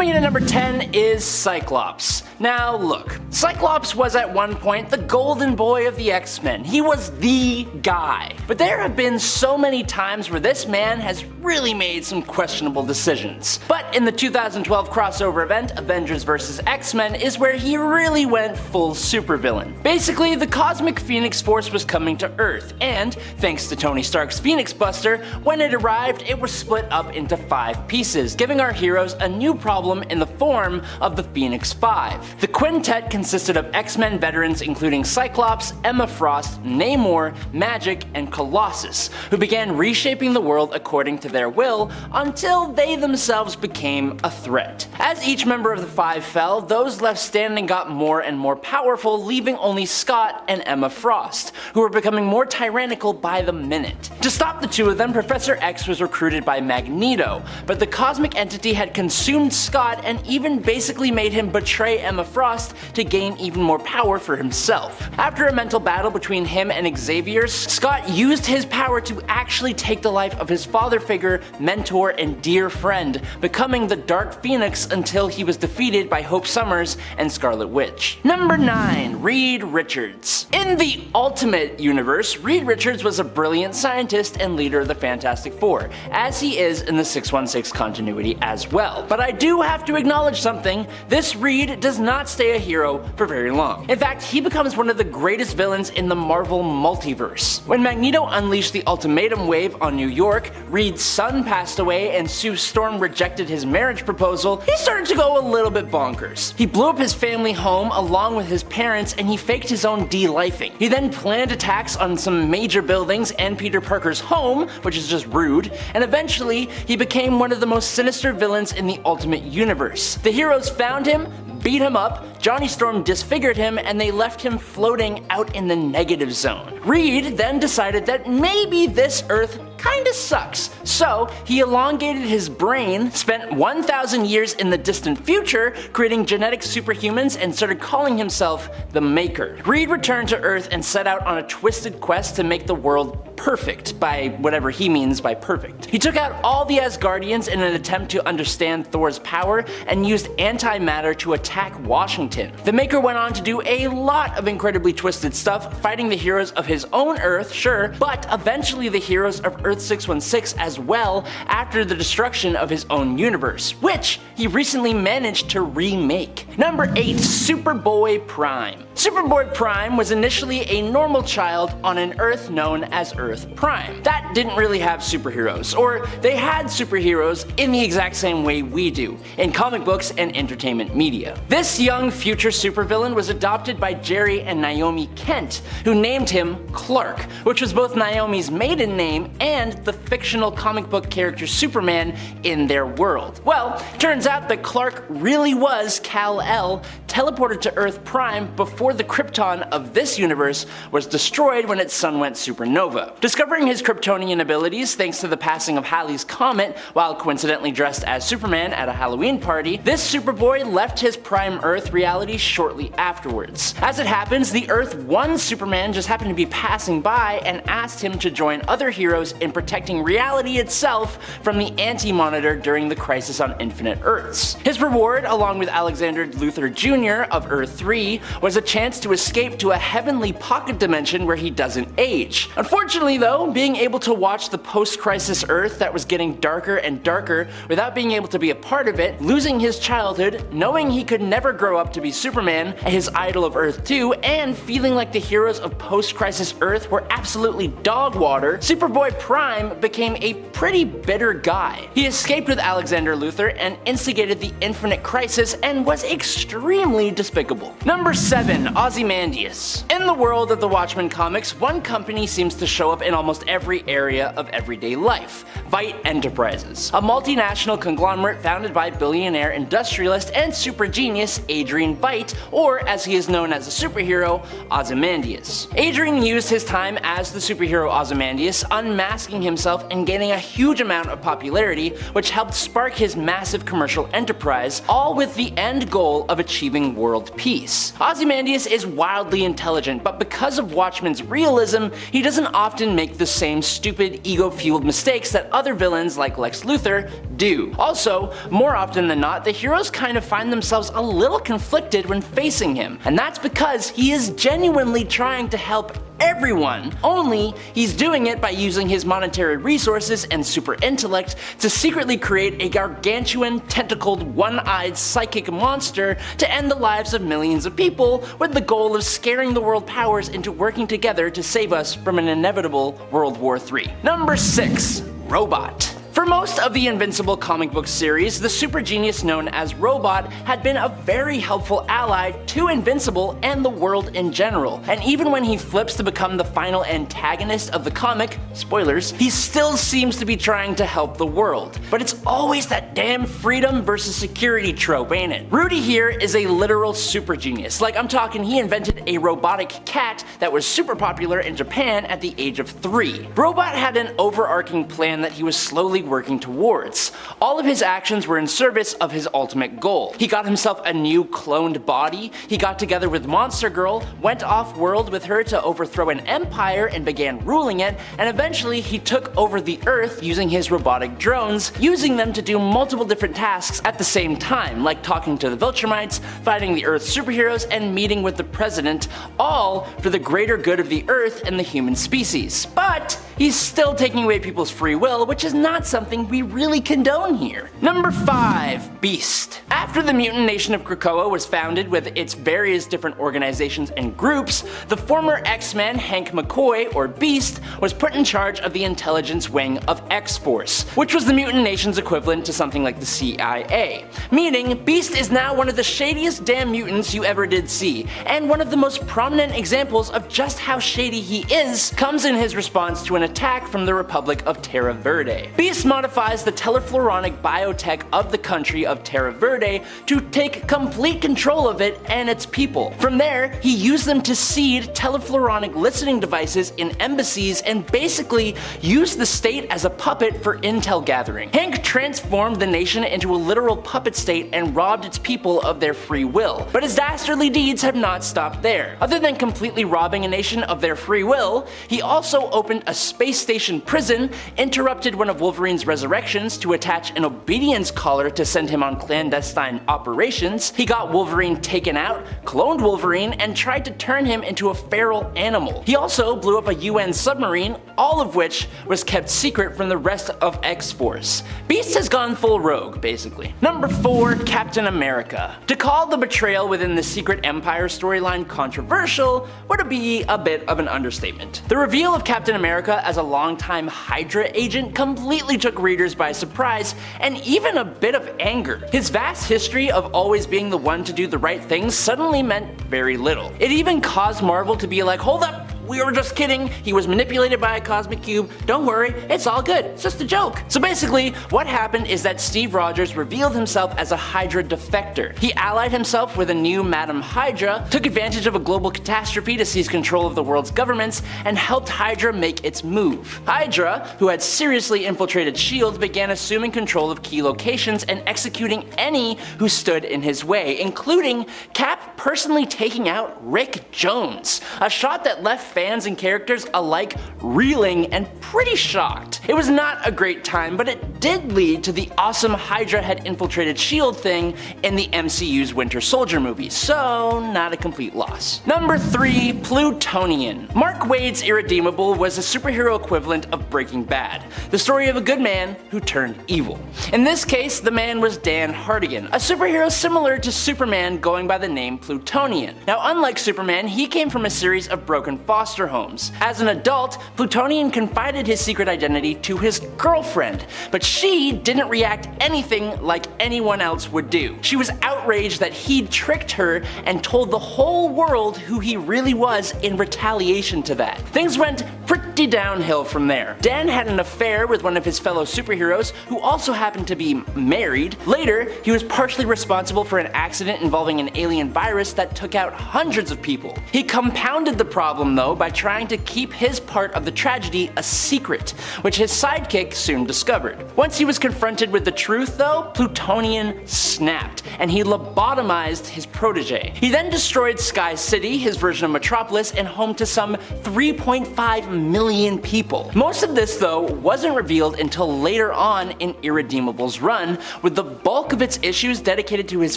Coming in at number 10 is Cyclops. Now look, Cyclops was at one point the golden boy of the X-Men. He was the guy. But there have been so many times where this man has really made some questionable decisions. But in the 2012 crossover event, Avengers vs. X-Men, is where he really went full supervillain. Basically, the Cosmic Phoenix Force was coming to Earth, and thanks to Tony Stark's Phoenix Buster, when it arrived, it was split up into 5 pieces, giving our heroes a new problem in the form of the Phoenix 5. The quintet consisted of X-Men veterans including Cyclops, Emma Frost, Namor, Magik, and Colossus, who began reshaping the world according to their will until they themselves became a threat. As each member of the 5 fell, those left standing got more and more powerful, leaving only Scott and Emma Frost, who were becoming more tyrannical by the minute. To stop the two of them, Professor X was recruited by Magneto, but the cosmic entity had consumed Scott and even basically made him betray Emma Frost to gain even more power for himself. After a mental battle between him and Xavier, Scott used his power to actually take the life of his father figure, mentor, and dear friend, becoming the Dark Phoenix until he was defeated by Hope Summers and Scarlet Witch. Number 9. Reed Richards. In the Ultimate Universe, Reed Richards was a brilliant scientist and leader of the Fantastic Four, as he is in the 616 continuity as well. But I do have to acknowledge something: this Reed does not stay a hero for very long. In fact, he becomes one of the greatest villains in the Marvel multiverse. When Magneto unleashed the ultimatum wave on New York, Reed's son passed away, and Sue Storm rejected his marriage proposal, he started to go a little bit bonkers. He blew up his family home along with his parents, and he faked his own de-lifing. He then planned attacks on some major buildings and Peter Parker's home, which is just rude, and eventually he became one of the most sinister villains in the Ultimate Universe. The heroes found him, beat him up, Johnny Storm disfigured him, and they left him floating out in the negative zone. Reed then decided that maybe this Earth kinda sucks, so he elongated his brain, spent 1,000 years in the distant future creating genetic superhumans, and started calling himself the Maker. Reed returned to Earth and set out on a twisted quest to make the world perfect, by whatever he means by perfect. He took out all the Asgardians in an attempt to understand Thor's power and used antimatter to attack Washington. The Maker went on to do a lot of incredibly twisted stuff, fighting the heroes of his own Earth, sure, but eventually the heroes of Earth 616 as well, after the destruction of his own universe, which he recently managed to remake. Number 8. Superboy Prime. Superboy Prime was initially a normal child on an Earth known as Earth Prime. That didn't really have superheroes, or they had superheroes in the exact same way we do, in comic books and entertainment media. This young future supervillain was adopted by Jerry and Naomi Kent, who named him Clark, which was both Naomi's maiden name and the fictional comic book character Superman in their world. Well, turns out that Clark really was Kal-El, teleported to Earth Prime before the Krypton of this universe was destroyed when its sun went supernova. Discovering his Kryptonian abilities thanks to the passing of Halley's Comet while coincidentally dressed as Superman at a Halloween party, this Superboy left his Prime Earth reality shortly afterwards. As it happens, the Earth 1 Superman just happened to be passing by and asked him to join other heroes in protecting reality itself from the Anti-Monitor during the Crisis on Infinite Earths. His reward, along with Alexander Luthor Jr. of Earth 3, was a chance to escape to a heavenly pocket dimension where he doesn't age. Unfortunately though, being able to watch the post-crisis Earth that was getting darker and darker without being able to be a part of it, losing his childhood, knowing he could never grow up to be Superman, his idol of Earth 2, and feeling like the heroes of post-crisis Earth were absolutely dog water, Superboy Prime became a pretty bitter guy. He escaped with Alexander Luthor and instigated the Infinite Crisis and was extremely despicable. Number 7. Ozymandias. In the world of the Watchmen comics, one company seems to show up in almost every area of everyday life: Veidt Enterprises, a multinational conglomerate founded by billionaire industrialist and super genius Adrian Veidt, or as he is known as a superhero, Ozymandias. Adrian used his time as the superhero Ozymandias, unmasking himself and gaining a huge amount of popularity, which helped spark his massive commercial enterprise, all with the end goal of achieving world peace. Ozymandias is wildly intelligent, but because of Watchmen's realism, he doesn't often make the same stupid, ego-fueled mistakes that other villains like Lex Luthor do. Also, more often than not, the heroes kind of find themselves a little conflicted when facing him, and that's because he is genuinely trying to help everyone, only he's doing it by using his monetary resources and super intellect to secretly create a gargantuan, tentacled, one-eyed psychic monster to end the lives of millions of people, with the goal of scaring the world powers into working together to save us from an inevitable World War III. Number 6. Robot. For most of the Invincible comic book series, the super genius known as Robot had been a very helpful ally to Invincible and the world in general, and even when he flips to become the final antagonist of the comic, spoilers, he still seems to be trying to help the world. But it's always that damn freedom versus security trope, ain't it? Rudy here is a literal super genius. Like, I'm talking, he invented a robotic cat that was super popular in Japan at the age of 3. Robot had an overarching plan that he was slowly working towards. All of his actions were in service of his ultimate goal. He got himself a new cloned body, he got together with Monster Girl, went off-world with her to overthrow an empire and began ruling it, and eventually he took over the Earth using his robotic drones, using them to do multiple different tasks at the same time, like talking to the Viltrumites, fighting the Earth superheroes, and meeting with the President, all for the greater good of the Earth and the human species. But he's still taking away people's free will, which is not something we really condone here. Number 5. Beast. After the mutant nation of Krakoa was founded with its various different organizations and groups, the former X-Man Hank McCoy, or Beast, was put in charge of the intelligence wing of X-Force, which was the mutant nation's equivalent to something like the CIA. Meaning, Beast is now one of the shadiest damn mutants you ever did see, and one of the most prominent examples of just how shady he is comes in his response to an attack from the Republic of Terra Verde. Beast modifies the telefloronic biotech of the country of Terra Verde to take complete control of it and its people. From there, he used them to seed telefloronic listening devices in embassies and basically used the state as a puppet for intel gathering. Hank transformed the nation into a literal puppet state and robbed its people of their free will. But his dastardly deeds have not stopped there. Other than completely robbing a nation of their free will, he also opened a space station prison, interrupted one of Wolverine's resurrections to attach an obedience collar to send him on clandestine operations, he got Wolverine taken out, cloned Wolverine, and tried to turn him into a feral animal. He also blew up a UN submarine, all of which was kept secret from the rest of X-Force. Beast has gone full rogue, basically. Number 4. Captain America. To call the betrayal within the Secret Empire storyline controversial would be a bit of an understatement. The reveal of Captain America as a longtime Hydra agent completely took readers by surprise and even a bit of anger. His vast history of always being the one to do the right thing suddenly meant very little. It even caused Marvel to be like, hold up, we were just kidding, he was manipulated by a cosmic cube, don't worry, it's all good, it's just a joke. So basically, what happened is that Steve Rogers revealed himself as a Hydra defector. He allied himself with a new Madam Hydra, took advantage of a global catastrophe to seize control of the world's governments, and helped Hydra make its move. Hydra, who had seriously infiltrated S.H.I.E.L.D., began assuming control of key locations and executing any who stood in his way, including Cap personally taking out Rick Jones, a shot that left fans and characters alike reeling and pretty shocked. It was not a great time, but it did lead to the awesome Hydra had infiltrated S.H.I.E.L.D. thing in the MCU's Winter Soldier movie, so not a complete loss. Number 3. Plutonian. Mark Waid's Irredeemable was a superhero equivalent of Breaking Bad, the story of a good man who turned evil. In this case, the man was Dan Hardigan, a superhero similar to Superman going by the name Plutonian. Now, unlike Superman, he came from a series of broken foster homes. As an adult, Plutonian confided his secret identity to his girlfriend, but she didn't react anything like anyone else would do. She was outraged that he'd tricked her and told the whole world who he really was in retaliation to that. Things went pretty downhill from there. Dan had an affair with one of his fellow superheroes who also happened to be married. Later, he was partially responsible for an accident involving an alien virus that took out hundreds of people. He compounded the problem though by trying to keep his part of the tragedy a secret, which his sidekick soon discovered. Once he was confronted with the truth though, Plutonian snapped, and he lobotomized his protege. He then destroyed Sky City, his version of Metropolis, and home to some 3.5 million people. Most of this, though, wasn't revealed until later on in Irredeemable's run, with the bulk of its issues dedicated to his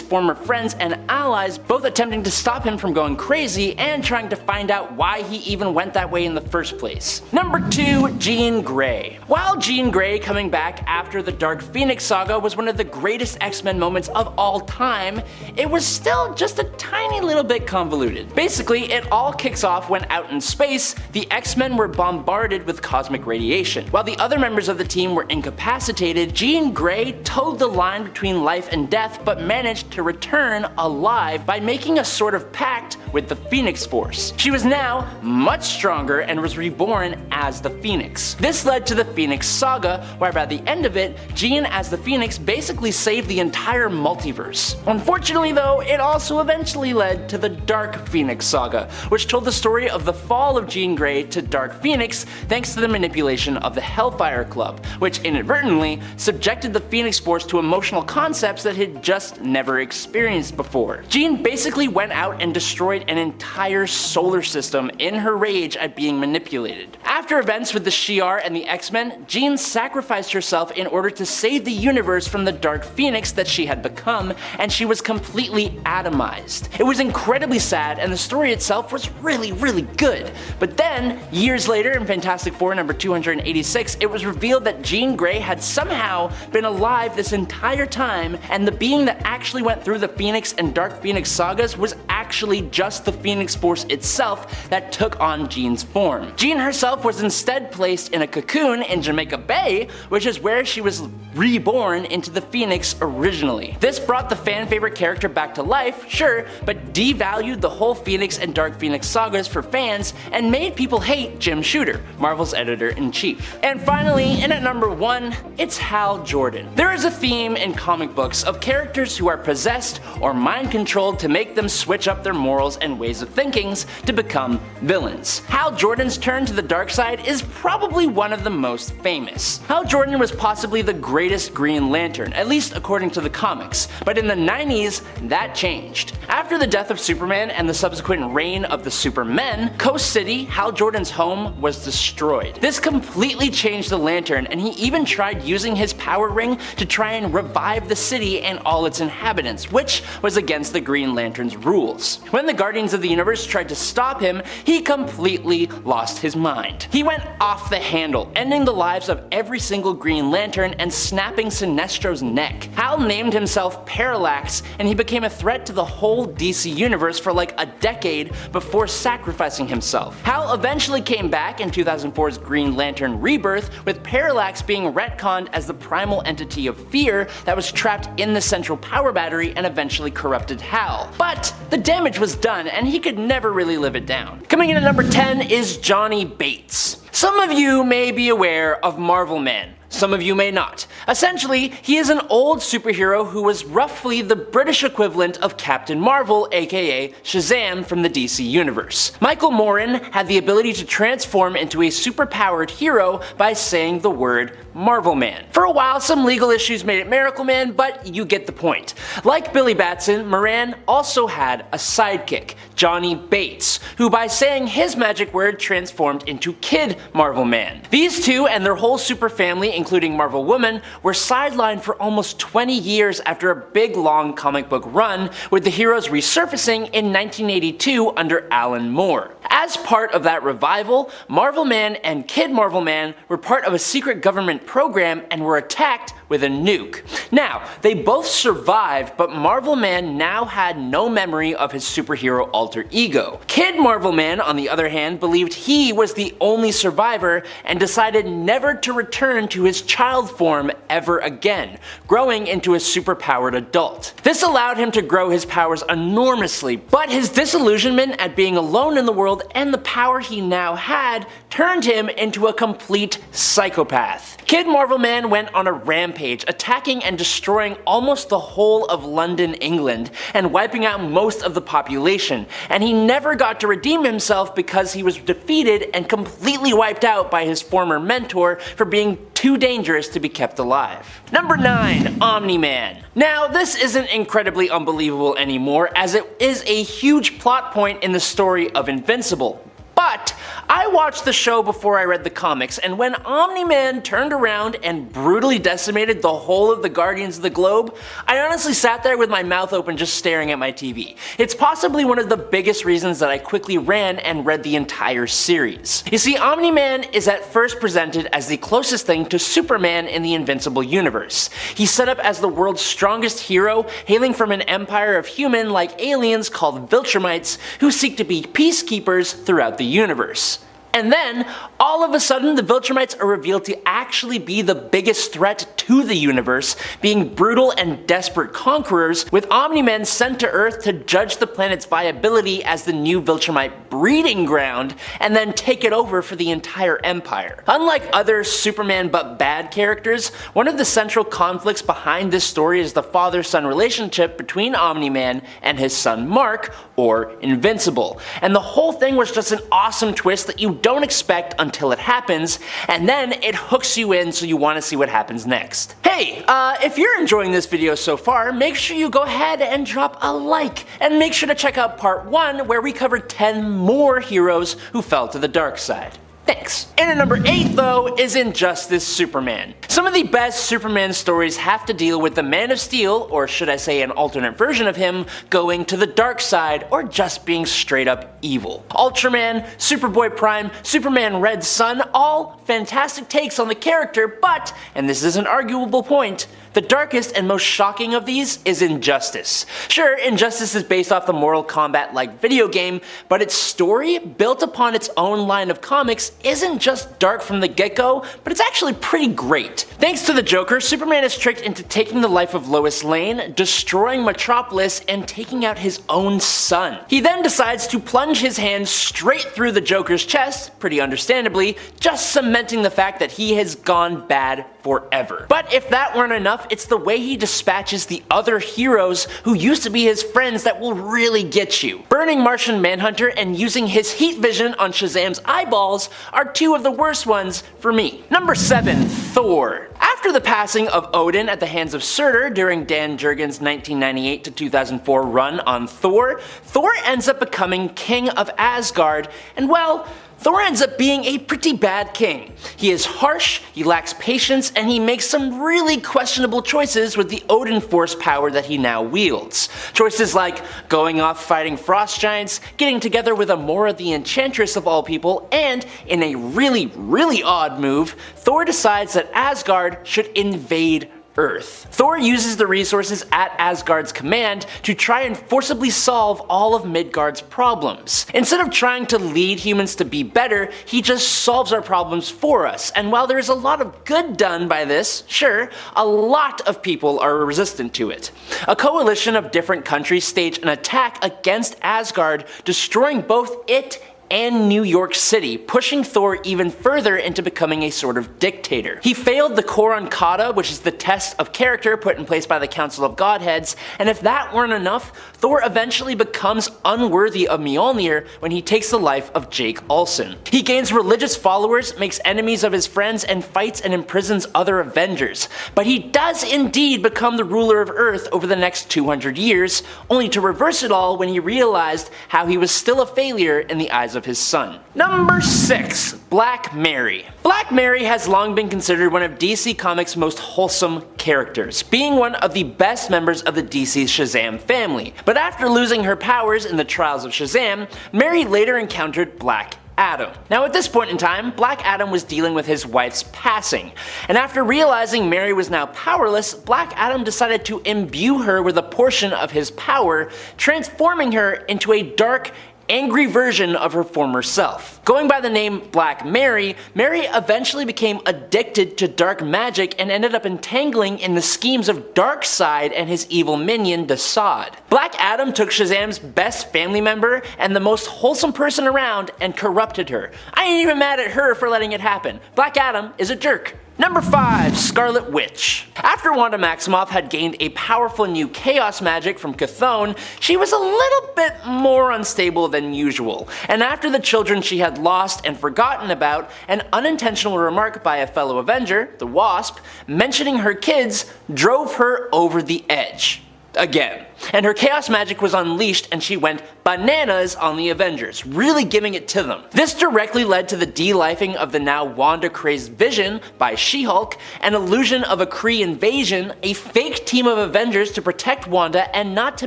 former friends and allies both attempting to stop him from going crazy and trying to find out why he even went that way in the first place. Number 2, Jean Grey. While Jean Grey coming back after the Dark Phoenix saga was one of the greatest X-Men moments of all time, it was still just a tiny little bit convoluted. Basically, it all kicks off when out in space, the X-Men were bombarded with cosmic radiation. While the other members of the team were incapacitated, Jean Grey towed the line between life and death but managed to return alive by making a sort of pact with the Phoenix Force. She was now much stronger and was reborn as the Phoenix. This led to the Phoenix Saga, where by the end of it, Jean as the Phoenix basically saved the entire multiverse. Unfortunately though, it also eventually led to the Dark Phoenix Saga, which told the story of the fall of Jean Grey to Dark Phoenix thanks to the manipulation of the Hellfire Club, which inadvertently subjected the Phoenix Force to emotional concepts that it had just never experienced before. Jean basically went out and destroyed an entire solar system in her rage at being manipulated. After events with the Shi'ar and the X-Men, Jean sacrificed herself in order to save the universe from the Dark Phoenix that she had become, and she was completely atomized. It was incredibly sad, and the story itself was really good. But then, years later in Fantastic Four number 286, it was revealed that Jean Grey had somehow been alive this entire time, and the being that actually went through the Phoenix and Dark Phoenix sagas was actually just the Phoenix Force itself that took on Jean's form. Jean herself was instead placed in a cocoon in Jamaica Bay, which is where she was reborn into the Phoenix originally. This brought the fan favorite character back to life, sure, but devalued the whole Phoenix and Dark Phoenix sagas for fans and made people hate Jim Shooter, Marvel's editor-in-chief. And finally, in at number 1, it's Hal Jordan. There is a theme in comic books of characters who are possessed or mind-controlled to make them switch up their morals and ways of thinking to become villains. Hal Jordan's turn to the dark side is probably one of the most famous. Hal Jordan was possibly the greatest Green Lantern, at least according to the comics, but in the 90s, that changed. After the death of Superman and the subsequent reign of the Supermen, Coast City, Hal Jordan's home, was destroyed. This completely changed the Lantern, and he even tried using his power ring to try and revive the city and all its inhabitants, which was against the Green Lantern's rules. When the Guardians of the Universe tried to stop him, he completely lost his mind. He went off the handle, ending the lives of every single Green Lantern and snapping Sinestro's neck. Hal named himself Parallax, and he became a threat to the whole DC universe for like a decade before sacrificing himself. Hal eventually came back in 2004's Green Lantern Rebirth, with Parallax being retconned as the primal entity of fear that was trapped in the central power battery and eventually corrupted Hal. But the damage was done, and he could never really live it down. Coming in at number 10 is Johnny Bates. Some of you may be aware of Marvel Man. Some of you may not. Essentially, he is an old superhero who was roughly the British equivalent of Captain Marvel, aka Shazam from the DC Universe. Michael Morin had the ability to transform into a superpowered hero by saying the word Marvel Man. For a while, some legal issues made it Miracle Man, but you get the point. Like Billy Batson, Moran also had a sidekick, Johnny Bates, who by saying his magic word transformed into Kid Marvel Man. These two and their whole super family, including Marvel Woman, were sidelined for almost 20 years after a big long comic book run, with the heroes resurfacing in 1982 under Alan Moore. As part of that revival, Marvel Man and Kid Marvel Man were part of a secret government program and were attacked with a nuke. Now, they both survived, but Marvel Man now had no memory of his superhero alter ego. Kid Marvel Man, on the other hand, believed he was the only survivor and decided never to return to his child form ever again, growing into a superpowered adult. This allowed him to grow his powers enormously, but his disillusionment at being alone in the world and the power he now had turned him into a complete psychopath. Kid Marvel Man went on a rampage, attacking and destroying almost the whole of London, England, and wiping out most of the population, and he never got to redeem himself because he was defeated and completely wiped out by his former mentor for being too dangerous to be kept alive. Number 9. Omni-Man. Now, this isn't incredibly unbelievable anymore, as it is a huge plot point in the story of Invincible. But I watched the show before I read the comics, and when Omni-Man turned around and brutally decimated the whole of the Guardians of the Globe, I honestly sat there with my mouth open just staring at my TV. It's possibly one of the biggest reasons that I quickly ran and read the entire series. You see, Omni-Man is at first presented as the closest thing to Superman in the Invincible universe. He's set up as the world's strongest hero, hailing from an empire of human-like aliens called Viltrumites who seek to be peacekeepers throughout the universe. And then, all of a sudden, the Viltrumites are revealed to actually be the biggest threat to the universe, being brutal and desperate conquerors, with Omni-Man sent to Earth to judge the planet's viability as the new Viltrumite breeding ground, and then take it over for the entire empire. Unlike other Superman but bad characters, one of the central conflicts behind this story is the father-son relationship between Omni-Man and his son Mark, or Invincible. And the whole thing was just an awesome twist that you don't expect until it happens, and then it hooks you in so you want to see what happens next. Hey, if you're enjoying this video so far, make sure you go ahead and drop a like, and make sure to check out part 1 where we covered 10 more heroes who fell to the dark side. Thanks. And at number 8 though is Injustice Superman. Some of the best Superman stories have to deal with the Man of Steel, or should I say an alternate version of him, going to the dark side or just being straight up evil. Ultraman, Superboy Prime, Superman Red Sun, all fantastic takes on the character, but, and this is an arguable point, the darkest and most shocking of these is Injustice. Sure, Injustice is based off the Mortal Kombat-like video game, but its story, built upon its own line of comics, isn't just dark from the get-go, but it's actually pretty great. Thanks to the Joker, Superman is tricked into taking the life of Lois Lane, destroying Metropolis, and taking out his own son. He then decides to plunge his hand straight through the Joker's chest, pretty understandably, just cementing the fact that he has gone bad forever. But if that weren't enough, it's the way he dispatches the other heroes who used to be his friends that will really get you. Burning Martian Manhunter and using his heat vision on Shazam's eyeballs are two of the worst ones for me. Number 7. Thor. After the passing of Odin at the hands of Surtur during Dan Jurgens' 1998 to 2004 run on Thor, Thor ends up becoming king of Asgard, and well, Thor ends up being a pretty bad king. He is harsh, he lacks patience, and he makes some really questionable choices with the Odin Force power that he now wields. Choices like going off fighting frost giants, getting together with Amora the Enchantress of all people, and, in a really odd move, Thor decides that Asgard should invade Earth. Thor uses the resources at Asgard's command to try and forcibly solve all of Midgard's problems. Instead of trying to lead humans to be better, he just solves our problems for us, and while there is a lot of good done by this, sure, a lot of people are resistant to it. A coalition of different countries stage an attack against Asgard, destroying both it and New York City, pushing Thor even further into becoming a sort of dictator. He failed the Koron Kata, which is the test of character put in place by the Council of Godheads, and if that weren't enough, Thor eventually becomes unworthy of Mjolnir when he takes the life of Jake Olsen. He gains religious followers, makes enemies of his friends, and fights and imprisons other Avengers. But he does indeed become the ruler of Earth over the next 200 years, only to reverse it all when he realized how he was still a failure in the eyes of his son. Number 6. Black Mary. Black Mary has long been considered one of DC Comics' most wholesome characters, being one of the best members of the DC Shazam family. But after losing her powers in the trials of Shazam, Mary later encountered Black Adam. Now at this point in time, Black Adam was dealing with his wife's passing, and after realizing Mary was now powerless, Black Adam decided to imbue her with a portion of his power, transforming her into a dark, angry version of her former self. Going by the name Black Mary, Mary eventually became addicted to dark magic and ended up entangling in the schemes of Darkseid and his evil minion Desaad. Black Adam took Shazam's best family member and the most wholesome person around and corrupted her. I ain't even mad at her for letting it happen. Black Adam is a jerk. Number 5. Scarlet Witch. After Wanda Maximoff had gained a powerful new chaos magic from Chthon, she was a little bit more unstable than usual, and after the children she had lost and forgotten about, an unintentional remark by a fellow Avenger, the Wasp, mentioning her kids, drove her over the edge. Again. and her chaos magic was unleashed and she went bananas on the Avengers, really giving it to them. This directly led to the de-lifing of the now Wanda-crazed Vision by She-Hulk, an illusion of a Kree invasion, a fake team of Avengers to protect Wanda, and not to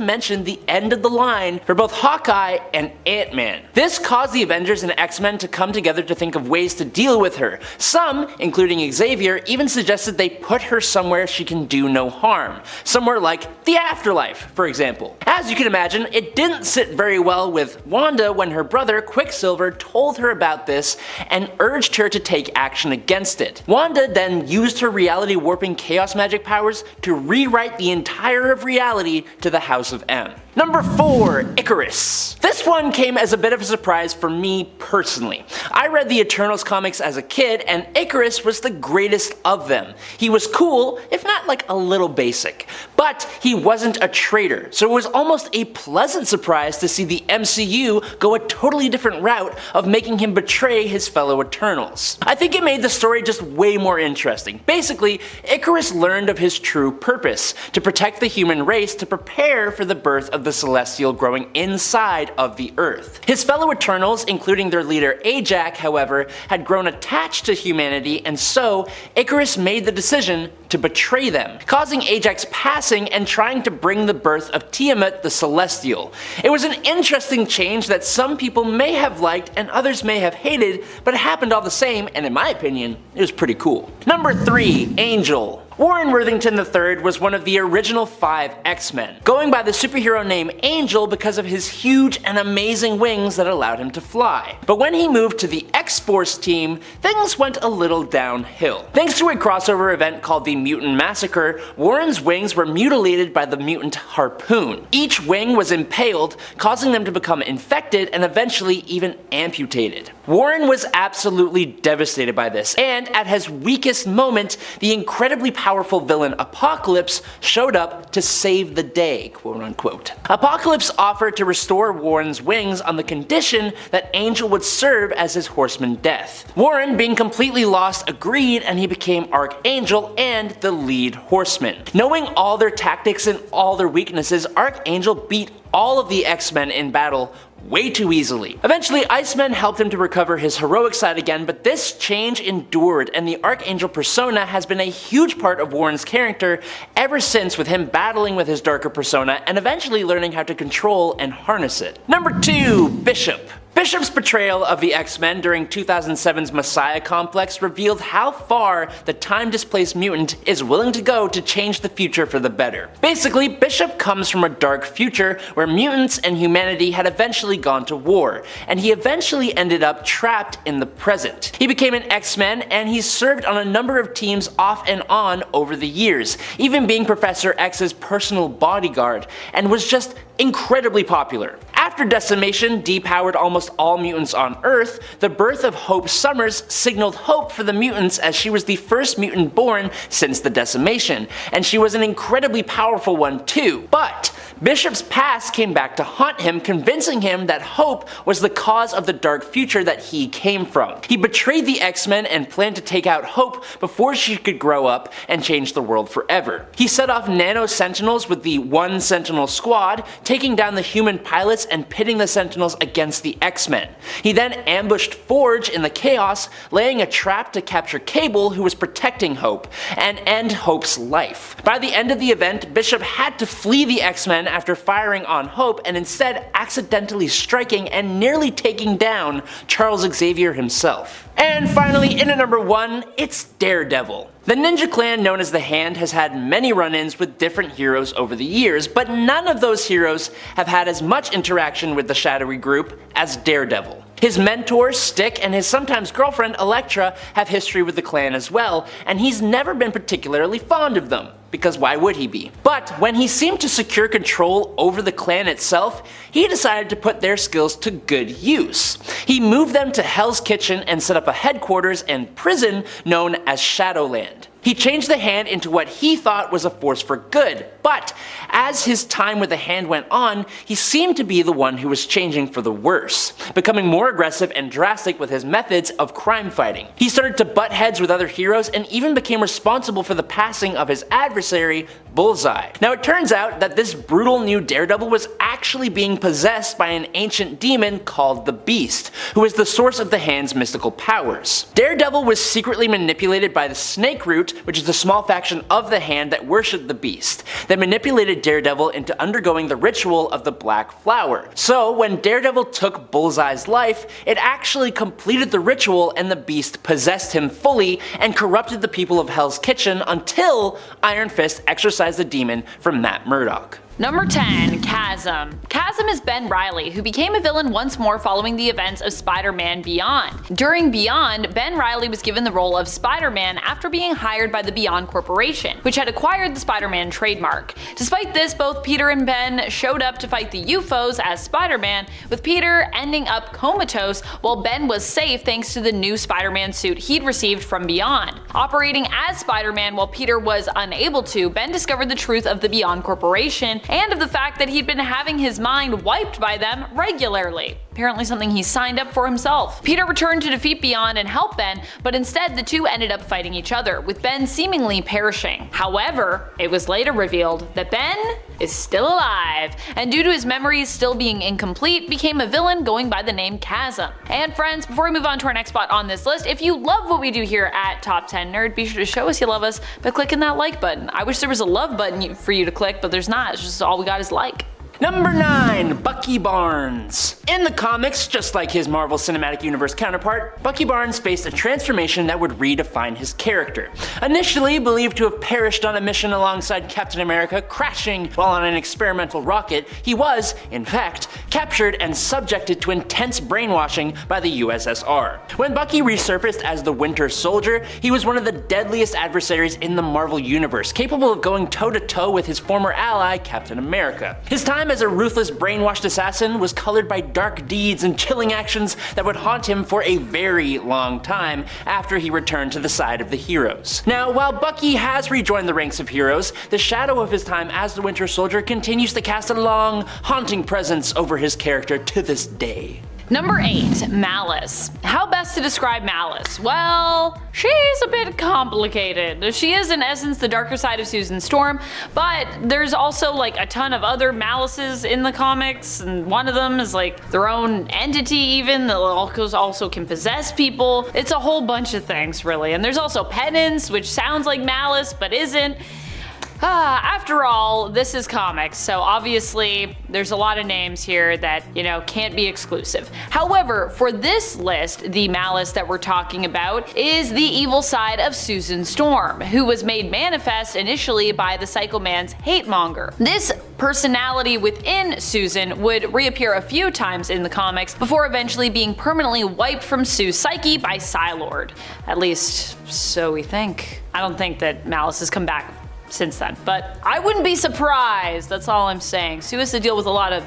mention the end of the line for both Hawkeye and Ant-Man. This caused the Avengers and X-Men to come together to think of ways to deal with her. Some, including Xavier, even suggested they put her somewhere she can do no harm. Somewhere like the afterlife, for example. As you can imagine, it didn't sit very well with Wanda when her brother Quicksilver told her about this and urged her to take action against it. Wanda then used her reality warping chaos magic powers to rewrite the entire of reality to the House of M. Number 4. Icarus. This one came as a bit of a surprise for me personally. I read the Eternals comics as a kid, and Icarus was the greatest of them. He was cool, if not like a little basic. But he wasn't a traitor, so it was almost a pleasant surprise to see the MCU go a totally different route of making him betray his fellow Eternals. I think it made the story just way more interesting. Basically, Icarus learned of his true purpose, to protect the human race to prepare for the birth of the Celestial growing inside of the Earth. His fellow Eternals, including their leader Ajax, however, had grown attached to humanity, and so Icarus made the decision to betray them, causing Ajax passing and trying to bring the birth of Tiamat the Celestial. It was an interesting change that some people may have liked and others may have hated, but it happened all the same, and in my opinion, it was pretty cool. Number 3. Angel. Warren Worthington III was one of the original 5 X-Men, going by the superhero name Angel because of his huge and amazing wings that allowed him to fly. But when he moved to the X-Force team, things went a little downhill. Thanks to a crossover event called the Mutant Massacre, Warren's wings were mutilated by the mutant Harpoon. Each wing was impaled, causing them to become infected and eventually even amputated. Warren was absolutely devastated by this, and at his weakest moment, the incredibly powerful villain Apocalypse showed up to save the day, quote unquote. Apocalypse offered to restore Warren's wings on the condition that Angel would serve as his horseman death. Warren, being completely lost, agreed, and he became Archangel and the lead horseman. Knowing all their tactics and all their weaknesses, Archangel beat all of the X-Men in battle way too easily. Eventually, Iceman helped him to recover his heroic side again, but this change endured, and the Archangel persona has been a huge part of Warren's character ever since, with him battling with his darker persona and eventually learning how to control and harness it. Number 2. Bishop. Bishop's portrayal of the X-Men during 2007's Messiah Complex revealed how far the time-displaced mutant is willing to go to change the future for the better. Basically, Bishop comes from a dark future where mutants and humanity had eventually gone to war, and he eventually ended up trapped in the present. He became an X-Men, and he's served on a number of teams off and on over the years, even being Professor X's personal bodyguard, and was just incredibly popular. After decimation depowered almost all mutants on Earth, the birth of Hope Summers signaled hope for the mutants, as she was the first mutant born since the decimation, and she was an incredibly powerful one too. But Bishop's past came back to haunt him, convincing him that Hope was the cause of the dark future that he came from. He betrayed the X-Men and planned to take out Hope before she could grow up and change the world forever. He set off nano sentinels with the One Sentinel Squad, taking down the human pilots and pitting the Sentinels against the X-Men. He then ambushed Forge in the chaos, laying a trap to capture Cable, who was protecting Hope, and end Hope's life. By the end of the event, Bishop had to flee the X-Men after firing on Hope, and instead accidentally striking and nearly taking down Charles Xavier himself. And finally, in at number 1, it's Daredevil. The Ninja Clan known as the Hand has had many run-ins with different heroes over the years, but none of those heroes have had as much interaction with the shadowy group as Daredevil. His mentor, Stick, and his sometimes girlfriend, Elektra, have history with the clan as well, and he's never been particularly fond of them, because why would he be? But when he seemed to secure control over the clan itself, he decided to put their skills to good use. He moved them to Hell's Kitchen and set up a headquarters and prison known as Shadowland. He changed the Hand into what he thought was a force for good, but as his time with the Hand went on, he seemed to be the one who was changing for the worse, becoming more aggressive and drastic with his methods of crime fighting. He started to butt heads with other heroes and even became responsible for the passing of his adversary, Bullseye. Now it turns out that this brutal new Daredevil was actually being possessed by an ancient demon called the Beast, who is the source of the Hand's mystical powers. Daredevil was secretly manipulated by the Snake Root, which is a small faction of the Hand that worshipped the Beast. They manipulated Daredevil into undergoing the ritual of the Black Flower. So when Daredevil took Bullseye's life, it actually completed the ritual and the Beast possessed him fully and corrupted the people of Hell's Kitchen until Iron Fist exorcised the demon from Matt Murdock. Number 10. Chasm. Chasm is Ben Reilly, who became a villain once more following the events of Spider-Man Beyond. During Beyond, Ben Reilly was given the role of Spider-Man after being hired by the Beyond Corporation, which had acquired the Spider-Man trademark. Despite this, both Peter and Ben showed up to fight the UFOs as Spider-Man, with Peter ending up comatose while Ben was safe thanks to the new Spider-Man suit he'd received from Beyond. Operating as Spider-Man while Peter was unable to, Ben discovered the truth of the Beyond Corporation and of the fact that he'd been having his mind wiped by them regularly. Apparently something he signed up for himself. Peter returned to defeat Beyond and help Ben, but instead the two ended up fighting each other, with Ben seemingly perishing. However, it was later revealed that Ben is still alive, and due to his memories still being incomplete, became a villain going by the name Chasm. And friends, before we move on to our next spot on this list, if you love what we do here at Top 10 Nerd, be sure to show us you love us by clicking that like button. I wish there was a love button for you to click, but there's not. It's just all we got is like. Number 9. Bucky Barnes. In the comics, just like his Marvel Cinematic Universe counterpart, Bucky Barnes faced a transformation that would redefine his character. Initially believed to have perished on a mission alongside Captain America, crashing while on an experimental rocket, he was, in fact, captured and subjected to intense brainwashing by the USSR. When Bucky resurfaced as the Winter Soldier, he was one of the deadliest adversaries in the Marvel Universe, capable of going toe-to-toe with his former ally, Captain America. His time as a ruthless brainwashed assassin was colored by dark deeds and chilling actions that would haunt him for a very long time after he returned to the side of the heroes. Now, while Bucky has rejoined the ranks of heroes, the shadow of his time as the Winter Soldier continues to cast a long, haunting presence over his character to this day. Number 8. Malice. How best to describe Malice? Well, she's a bit complicated. She is in essence the darker side of Susan Storm, but there's also like a ton of other Malices in the comics, and one of them is like their own entity even, that also can possess people. It's a whole bunch of things really, and there's also Penance, which sounds like Malice but isn't. After all, this is comics, so obviously there's a lot of names here that, can't be exclusive. However, for this list, the Malice that we're talking about is the evil side of Susan Storm, who was made manifest initially by the Psycho Man's hate monger. This personality within Susan would reappear a few times in the comics before eventually being permanently wiped from Sue's psyche by Psylord. At least, so we think. I don't think that Malice has come back since then, but I wouldn't be surprised, that's all I'm saying. Sue has to deal with a lot of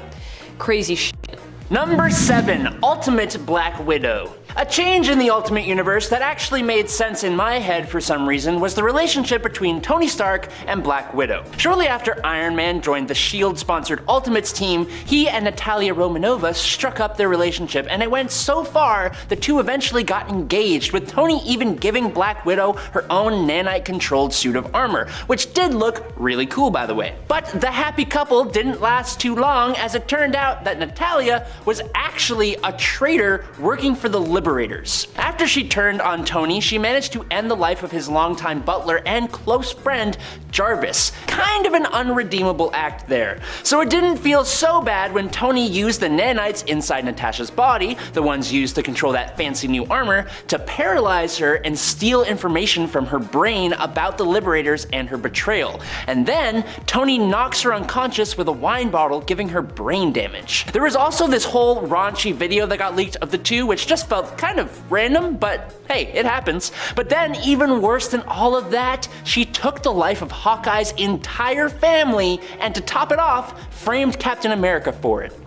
crazy shit. Number 7. Ultimate Black Widow. A change in the Ultimate Universe that actually made sense in my head for some reason was the relationship between Tony Stark and Black Widow. Shortly after Iron Man joined the S.H.I.E.L.D.-sponsored Ultimates team, he and Natalia Romanova struck up their relationship, and it went so far the two eventually got engaged, with Tony even giving Black Widow her own nanite-controlled suit of armor, which did look really cool by the way. But the happy couple didn't last too long, as it turned out that Natalia was actually a traitor working for the Liberators. After she turned on Tony, she managed to end the life of his longtime butler and close friend, Jarvis. Kind of an unredeemable act there. So it didn't feel so bad when Tony used the nanites inside Natasha's body, the ones used to control that fancy new armor, to paralyze her and steal information from her brain about the Liberators and her betrayal. And then, Tony knocks her unconscious with a wine bottle, giving her brain damage. There was also this whole raunchy video that got leaked of the two, which just felt kind of random, but hey, it happens. But then, even worse than all of that, she took the life of Hawkeye's entire family, and to top it off, framed Captain America for it.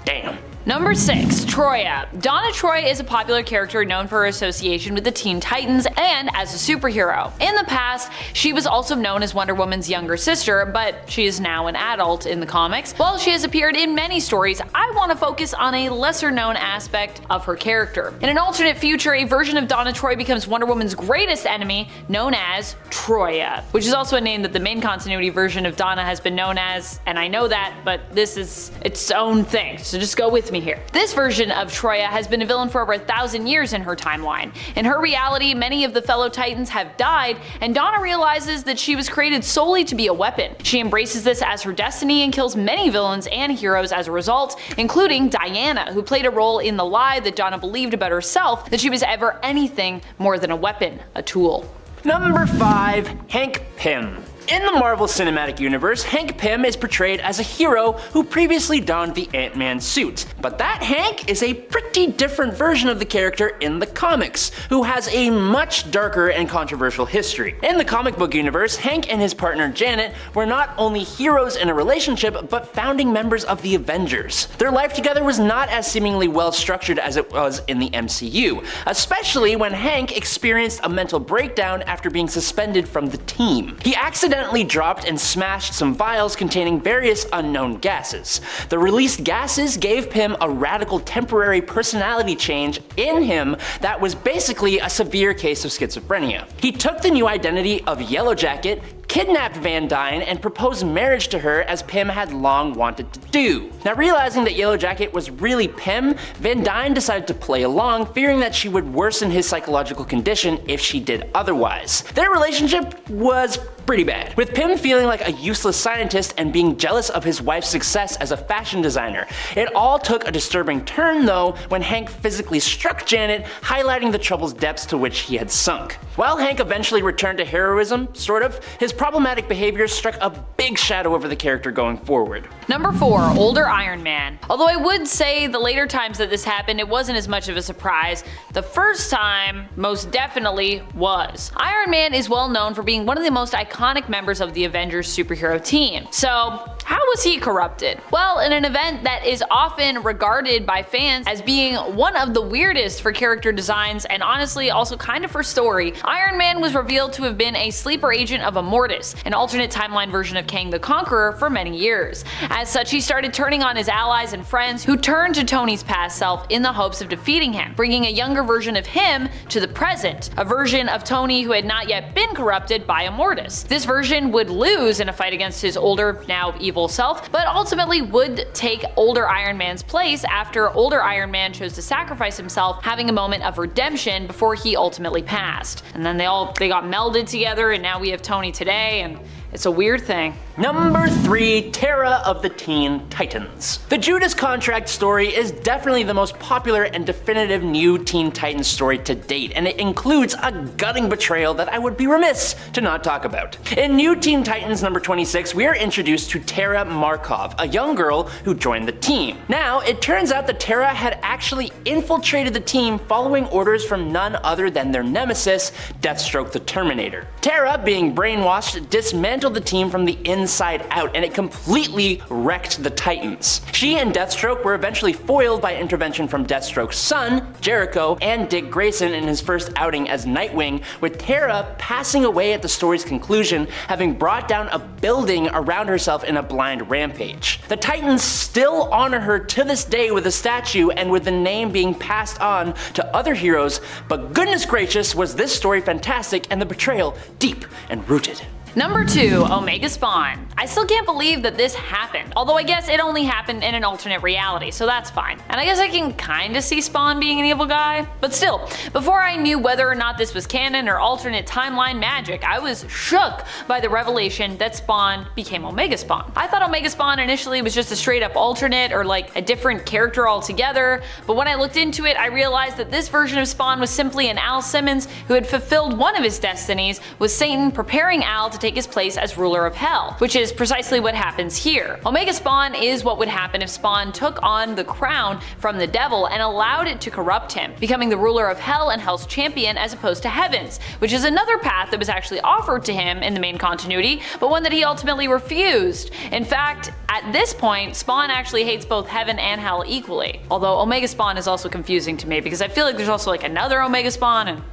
Damn. Number 6. Troya. Donna Troy is a popular character known for her association with the Teen Titans and as a superhero. In the past, she was also known as Wonder Woman's younger sister, but she is now an adult in the comics. While she has appeared in many stories, I want to focus on a lesser known aspect of her character. In an alternate future, a version of Donna Troy becomes Wonder Woman's greatest enemy, known as Troya, which is also a name that the main continuity version of Donna has been known as, and I know that, but this is its own thing, so just go with me here. This version of Troya has been a villain for over 1,000 years in her timeline. In her reality, many of the fellow Titans have died, and Donna realizes that she was created solely to be a weapon. She embraces this as her destiny and kills many villains and heroes as a result, including Diana, who played a role in the lie that Donna believed about herself, that she was ever anything more than a weapon, a tool. Number 5. Hank Pym. In the Marvel Cinematic Universe, Hank Pym is portrayed as a hero who previously donned the Ant-Man suit. But that Hank is a pretty different version of the character in the comics, who has a much darker and controversial history. In the comic book universe, Hank and his partner Janet were not only heroes in a relationship, but founding members of the Avengers. Their life together was not as seemingly well structured as it was in the MCU, especially when Hank experienced a mental breakdown after being suspended from the team. He accidentally dropped and smashed some vials containing various unknown gases. The released gases gave Pym a radical temporary personality change in him that was basically a severe case of schizophrenia. He took the new identity of Yellow Jacket, kidnapped Van Dyne, and proposed marriage to her as Pym had long wanted to do. Now, realizing that Yellow Jacket was really Pym, Van Dyne decided to play along, fearing that she would worsen his psychological condition if she did otherwise. Their relationship was pretty bad, with Pym feeling like a useless scientist and being jealous of his wife's success as a fashion designer. It all took a disturbing turn though when Hank physically struck Janet, highlighting the trouble's depths to which he had sunk. While Hank eventually returned to heroism, sort of, his problematic behavior struck a big shadow over the character going forward. Number 4. Older Iron Man. Although I would say the later times that this happened, it wasn't as much of a surprise. The first time most definitely was. Iron Man is well known for being one of the most iconic members of the Avengers superhero team. So, how was he corrupted? Well, in an event that is often regarded by fans as being one of the weirdest for character designs and honestly also kind of for story, Iron Man was revealed to have been a sleeper agent of Immortus, an alternate timeline version of Kang the Conqueror, for many years. As such, he started turning on his allies and friends who turned to Tony's past self in the hopes of defeating him, bringing a younger version of him to the present, a version of Tony who had not yet been corrupted by Immortus. This version would lose in a fight against his older, now evil self, but ultimately would take older Iron Man's place after older Iron Man chose to sacrifice himself, having a moment of redemption before he ultimately passed. And then they got melded together, and now we have Tony today, and it's a weird thing. Number 3. Terra of the Teen Titans. The Judas Contract story is definitely the most popular and definitive new Teen Titans story to date, and it includes a gutting betrayal that I would be remiss to not talk about. In New Teen Titans number 26, we are introduced to Terra Markov, a young girl who joined the team. Now, it turns out that Terra had actually infiltrated the team following orders from none other than their nemesis, Deathstroke the Terminator. Terra, being brainwashed, dismantled the team from the inside out, and it completely wrecked the Titans. She and Deathstroke were eventually foiled by intervention from Deathstroke's son, Jericho, and Dick Grayson in his first outing as Nightwing, with Terra passing away at the story's conclusion, having brought down a building around herself in a blind rampage. The Titans still honor her to this day with a statue and with the name being passed on to other heroes, but goodness gracious was this story fantastic and the betrayal deep and rooted. Number 2. Omega Spawn. I still can't believe that this happened, although I guess it only happened in an alternate reality, so that's fine. And I guess I can kinda see Spawn being an evil guy, but still, before I knew whether or not this was canon or alternate timeline magic, I was shook by the revelation that Spawn became Omega Spawn. I thought Omega Spawn initially was just a straight up alternate or like a different character altogether, but when I looked into it, I realized that this version of Spawn was simply an Al Simmons who had fulfilled one of his destinies, with Satan preparing Al to take his place as ruler of Hell, which is precisely what happens here. Omega Spawn is what would happen if Spawn took on the crown from the devil and allowed it to corrupt him, becoming the ruler of Hell and Hell's champion as opposed to Heaven's, which is another path that was actually offered to him in the main continuity, but one that he ultimately refused. In fact, at this point, Spawn actually hates both Heaven and Hell equally. Although Omega Spawn is also confusing to me because I feel like there's also like another Omega Spawn and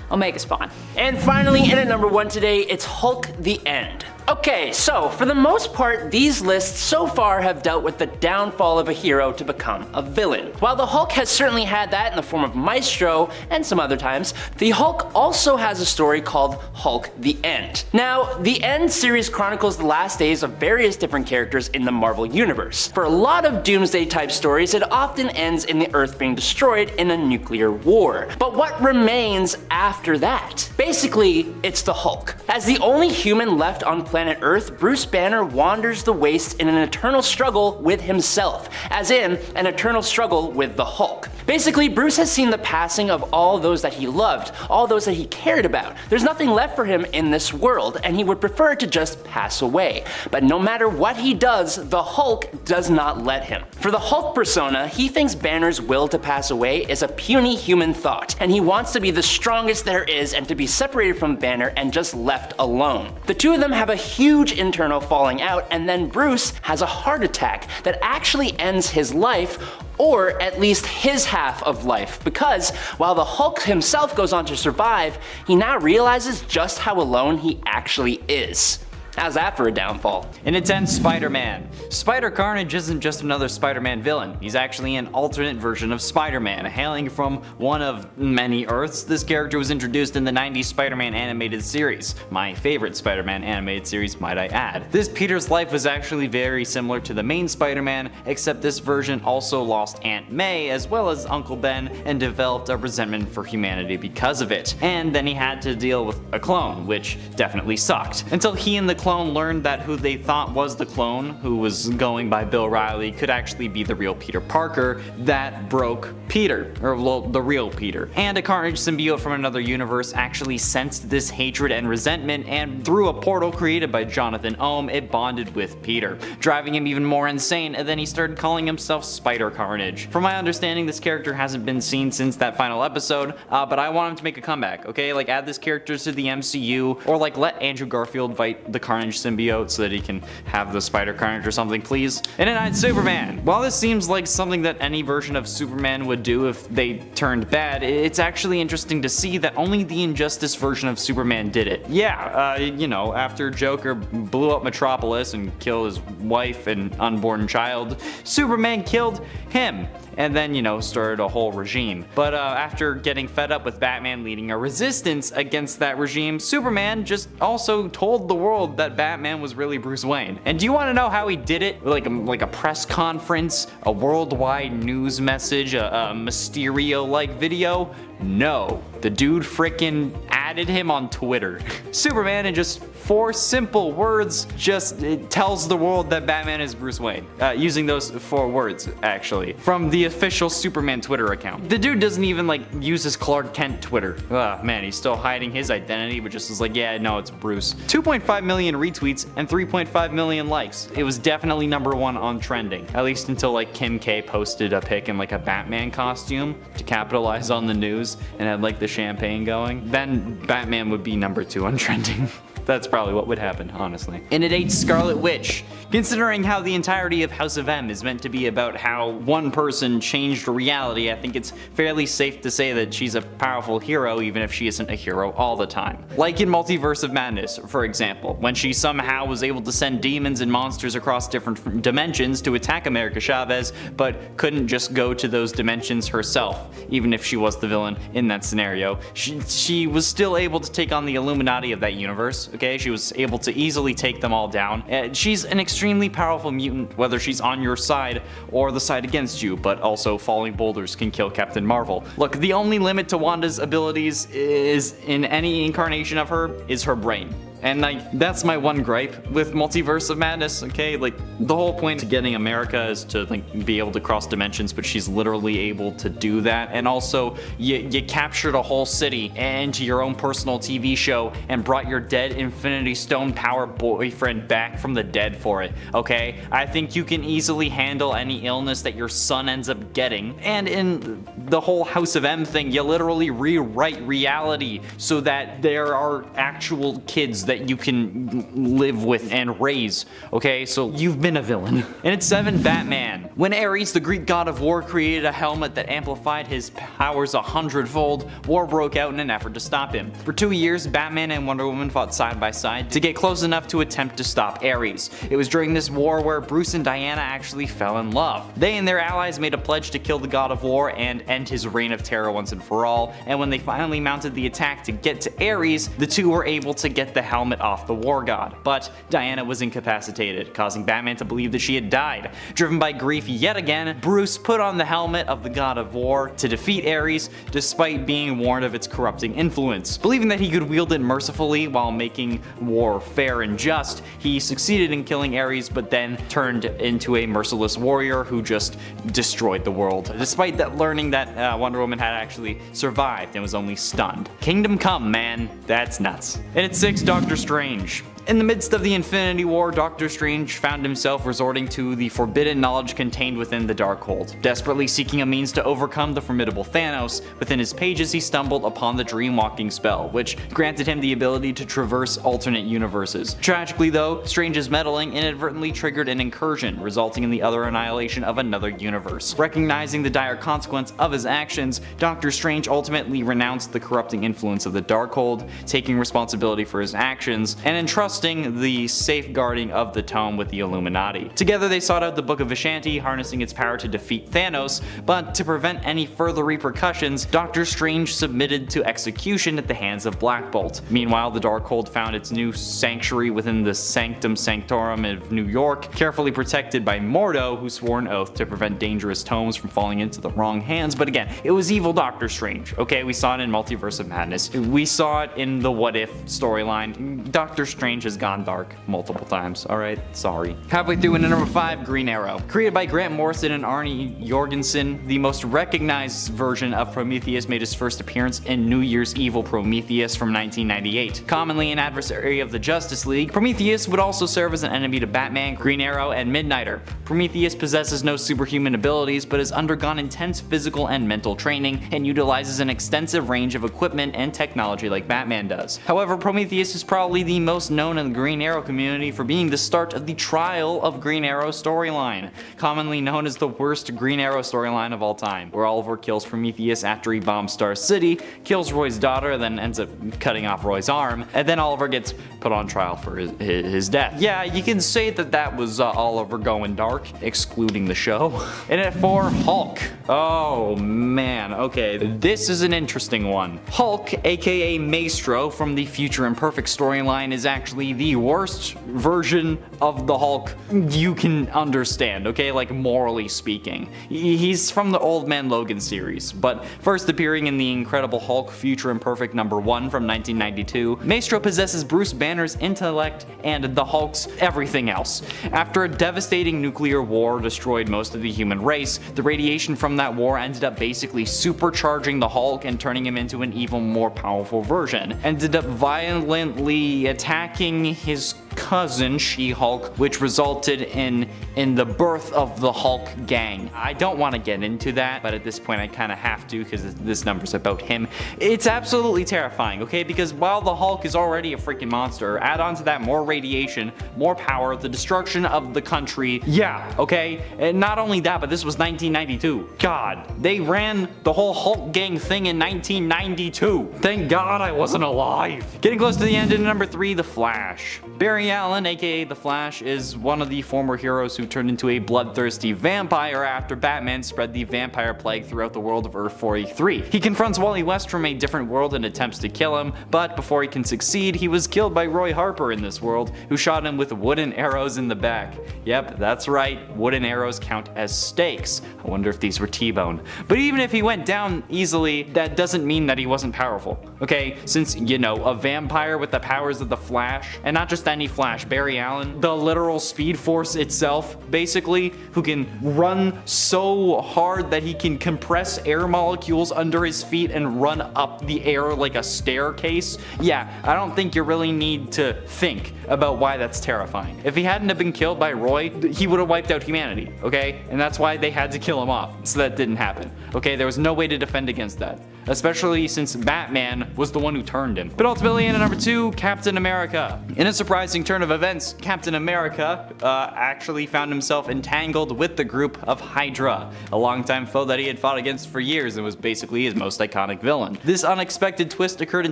Omega Spawn. And finally, in at number 1 today, it's Hulk the End. Okay, so for the most part, these lists so far have dealt with the downfall of a hero to become a villain. While the Hulk has certainly had that in the form of Maestro and some other times, the Hulk also has a story called Hulk the End. Now, the End series chronicles the last days of various different characters in the Marvel Universe. For a lot of Doomsday type stories, it often ends in the Earth being destroyed in a nuclear war. But what remains after that? Basically, it's the Hulk. As the only human left on planet Earth, Bruce Banner wanders the waste in an eternal struggle with himself, as in an eternal struggle with the Hulk. Basically, Bruce has seen the passing of all those that he loved, all those that he cared about. There's nothing left for him in this world, and he would prefer to just pass away. But no matter what he does, the Hulk does not let him. For the Hulk persona, he thinks Banner's will to pass away is a puny human thought, and he wants to be the strongest there is and to be separated from Banner and just left alone. The two of them have a huge internal falling out, and then Bruce has a heart attack that actually ends his life, or at least his half of life, because while the Hulk himself goes on to survive, he now realizes just how alone he actually is. How's that for a downfall? In its end, Spider-Man. Spider-Carnage isn't just another Spider-Man villain. He's actually an alternate version of Spider-Man. Hailing from one of many Earths, this character was introduced in the 90s Spider-Man animated series. My favorite Spider-Man animated series, might I add. This Peter's life was actually very similar to the main Spider-Man, except this version also lost Aunt May as well as Uncle Ben and developed a resentment for humanity because of it. And then he had to deal with a clone, which definitely sucked. Until he and the clone learned that who they thought was the clone, who was going by Bill Riley, could actually be the real Peter Parker. That broke Peter, or well, the real Peter. And a Carnage symbiote from another universe actually sensed this hatred and resentment, and through a portal created by Jonathan Ohm, it bonded with Peter, driving him even more insane, and then he started calling himself Spider-Carnage. From my understanding, this character hasn't been seen since that final episode, but I want him to make a comeback, okay? Like, add this character to the MCU, or like let Andrew Garfield fight the Carnage symbiote so that he can have the Spider-Carnage or something, please. And then Superman. While this seems like something that any version of Superman would do if they turned bad, it's actually interesting to see that only the Injustice version of Superman did it. Yeah, you know, after Joker blew up Metropolis and killed his wife and unborn child, Superman killed him. And then, you know, started a whole regime. But after getting fed up with Batman leading a resistance against that regime, Superman just also told the world that Batman was really Bruce Wayne. And do you want to know how he did it? Like a press conference, a worldwide news message, a Mysterio-like video? No. The dude frickin' added him on Twitter. Superman, in just 4 simple words, just tells the world that Batman is Bruce Wayne. Using those 4 words, actually, from the official Superman Twitter account. The dude doesn't even like use his Clark Kent Twitter. Man, he's still hiding his identity, but just is like, yeah, no, it's Bruce. 2.5 million retweets and 3.5 million likes. It was definitely #1 on trending. At least until like Kim K posted a pic in like a Batman costume to capitalize on the news and had like the champagne going. Then Batman would be #2 on trending. That's probably what would happen, honestly. And it ate Scarlet Witch. Considering how the entirety of House of M is meant to be about how one person changed reality, I think it's fairly safe to say that she's a powerful hero even if she isn't a hero all the time. Like in Multiverse of Madness, for example, when she somehow was able to send demons and monsters across different dimensions to attack America Chavez, but couldn't just go to those dimensions herself, even if she was the villain in that scenario. She was still able to take on the Illuminati of that universe. Okay, she was able to easily take them all down. She's an extremely powerful mutant, whether she's on your side or the side against you, but also falling boulders can kill Captain Marvel. Look, the only limit to Wanda's abilities is, in any incarnation of her, is her brain. And like, that's my one gripe with Multiverse of Madness, okay? Like, the whole point of getting America is to like be able to cross dimensions, but she's literally able to do that. And also, you captured a whole city into your own personal TV show and brought your dead Infinity Stone power boyfriend back from the dead for it, okay? I think you can easily handle any illness that your son ends up getting. And in the whole House of M thing, you literally rewrite reality so that there are actual kids that you can live with and raise, okay? So you've been a villain. And it's 7, Batman. When Ares, the Greek god of war, created a helmet that amplified his powers 100-fold, war broke out in an effort to stop him. For 2 years, Batman and Wonder Woman fought side by side to get close enough to attempt to stop Ares. It was during this war where Bruce and Diana actually fell in love. They and their allies made a pledge to kill the god of war and end his reign of terror once and for all, and when they finally mounted the attack to get to Ares, the two were able to get the helmet off the war god. But Diana was incapacitated, causing Batman to believe that she had died. Driven by grief yet again, Bruce put on the helmet of the god of war to defeat Ares, despite being warned of its corrupting influence. Believing that he could wield it mercifully while making war fair and just, he succeeded in killing Ares, but then turned into a merciless warrior who just destroyed the world, despite that learning that Wonder Woman had actually survived and was only stunned. Kingdom Come, man, that's nuts. And at 6, Doctor Strange. In the midst of the Infinity War, Doctor Strange found himself resorting to the forbidden knowledge contained within the Darkhold. Desperately seeking a means to overcome the formidable Thanos, within his pages he stumbled upon the Dreamwalking spell, which granted him the ability to traverse alternate universes. Tragically though, Strange's meddling inadvertently triggered an incursion, resulting in the utter annihilation of another universe. Recognizing the dire consequence of his actions, Doctor Strange ultimately renounced the corrupting influence of the Darkhold, taking responsibility for his actions, and entrusting the safeguarding of the tome with the Illuminati. Together they sought out the Book of Vishanti, harnessing its power to defeat Thanos, but to prevent any further repercussions, Doctor Strange submitted to execution at the hands of Black Bolt. Meanwhile, the Darkhold found its new sanctuary within the Sanctum Sanctorum of New York, carefully protected by Mordo, who swore an oath to prevent dangerous tomes from falling into the wrong hands. But again, it was evil Doctor Strange, okay? We saw it in Multiverse of Madness. We saw it in the What If storyline. Doctor Strange has gone dark multiple times, alright? Sorry. Halfway through into number 5, Green Arrow. Created by Grant Morrison and Arnie Jorgensen, the most recognized version of Prometheus made his first appearance in New Year's Evil Prometheus from 1998. Commonly an adversary of the Justice League, Prometheus would also serve as an enemy to Batman, Green Arrow, and Midnighter. Prometheus possesses no superhuman abilities, but has undergone intense physical and mental training, and utilizes an extensive range of equipment and technology like Batman does. However, Prometheus is probably the most known in the Green Arrow community for being the start of the Trial of Green Arrow storyline, commonly known as the worst Green Arrow storyline of all time, where Oliver kills Prometheus after he bombs Star City, kills Roy's daughter, then ends up cutting off Roy's arm, and then Oliver gets put on trial for his death. Yeah, you can say that was Oliver going dark, excluding the show. And at 4, Hulk. Oh man, okay, this is an interesting one. Hulk, aka Maestro from the Future Imperfect storyline, is actually the worst version of the Hulk you can understand, okay? Like, morally speaking. He's from the Old Man Logan series, but first appearing in the Incredible Hulk Future Imperfect #1 from 1992, Maestro possesses Bruce Banner's intellect and the Hulk's everything else. After a devastating nuclear war destroyed most of the human race, the radiation from that war ended up basically supercharging the Hulk and turning him into an even more powerful version. Ended up violently attacking his cousin, She-Hulk, which resulted in the birth of the Hulk gang. I don't want to get into that, but at this point I kind of have to because this number's about him. It's absolutely terrifying, okay? Because while the Hulk is already a freaking monster, add on to that more radiation, more power, the destruction of the country. Yeah, okay? And not only that, but this was 1992. God, they ran the whole Hulk gang thing in 1992. Thank God I wasn't alive. Getting close to the end in number 3, The Flash. Barry Allen, aka The Flash, is one of the former heroes who turned into a bloodthirsty vampire after Batman spread the vampire plague throughout the world of Earth 43. He confronts Wally West from a different world and attempts to kill him, but before he can succeed, he was killed by Roy Harper in this world, who shot him with wooden arrows in the back. Yep, that's right, wooden arrows count as stakes. I wonder if these were T-bone. But even if he went down easily, that doesn't mean that he wasn't powerful. Okay, since, you know, a vampire with the powers of the Flash, and not just any Flash, Barry Allen, the literal Speed Force itself, basically, who can run so hard that he can compress air molecules under his feet and run up the air like a staircase. Yeah, I don't think you really need to think about why that's terrifying. If he hadn't have been killed by Roy, he would have wiped out humanity, okay? And that's why they had to kill him off, so that didn't happen. Okay, there was no way to defend against that, especially since Batman was the one who turned him. But ultimately, in number 2, Captain America. In a surprising turn of events, Captain America actually found himself entangled with the group of Hydra, a longtime foe that he had fought against for years and was basically his most iconic villain. This unexpected twist occurred in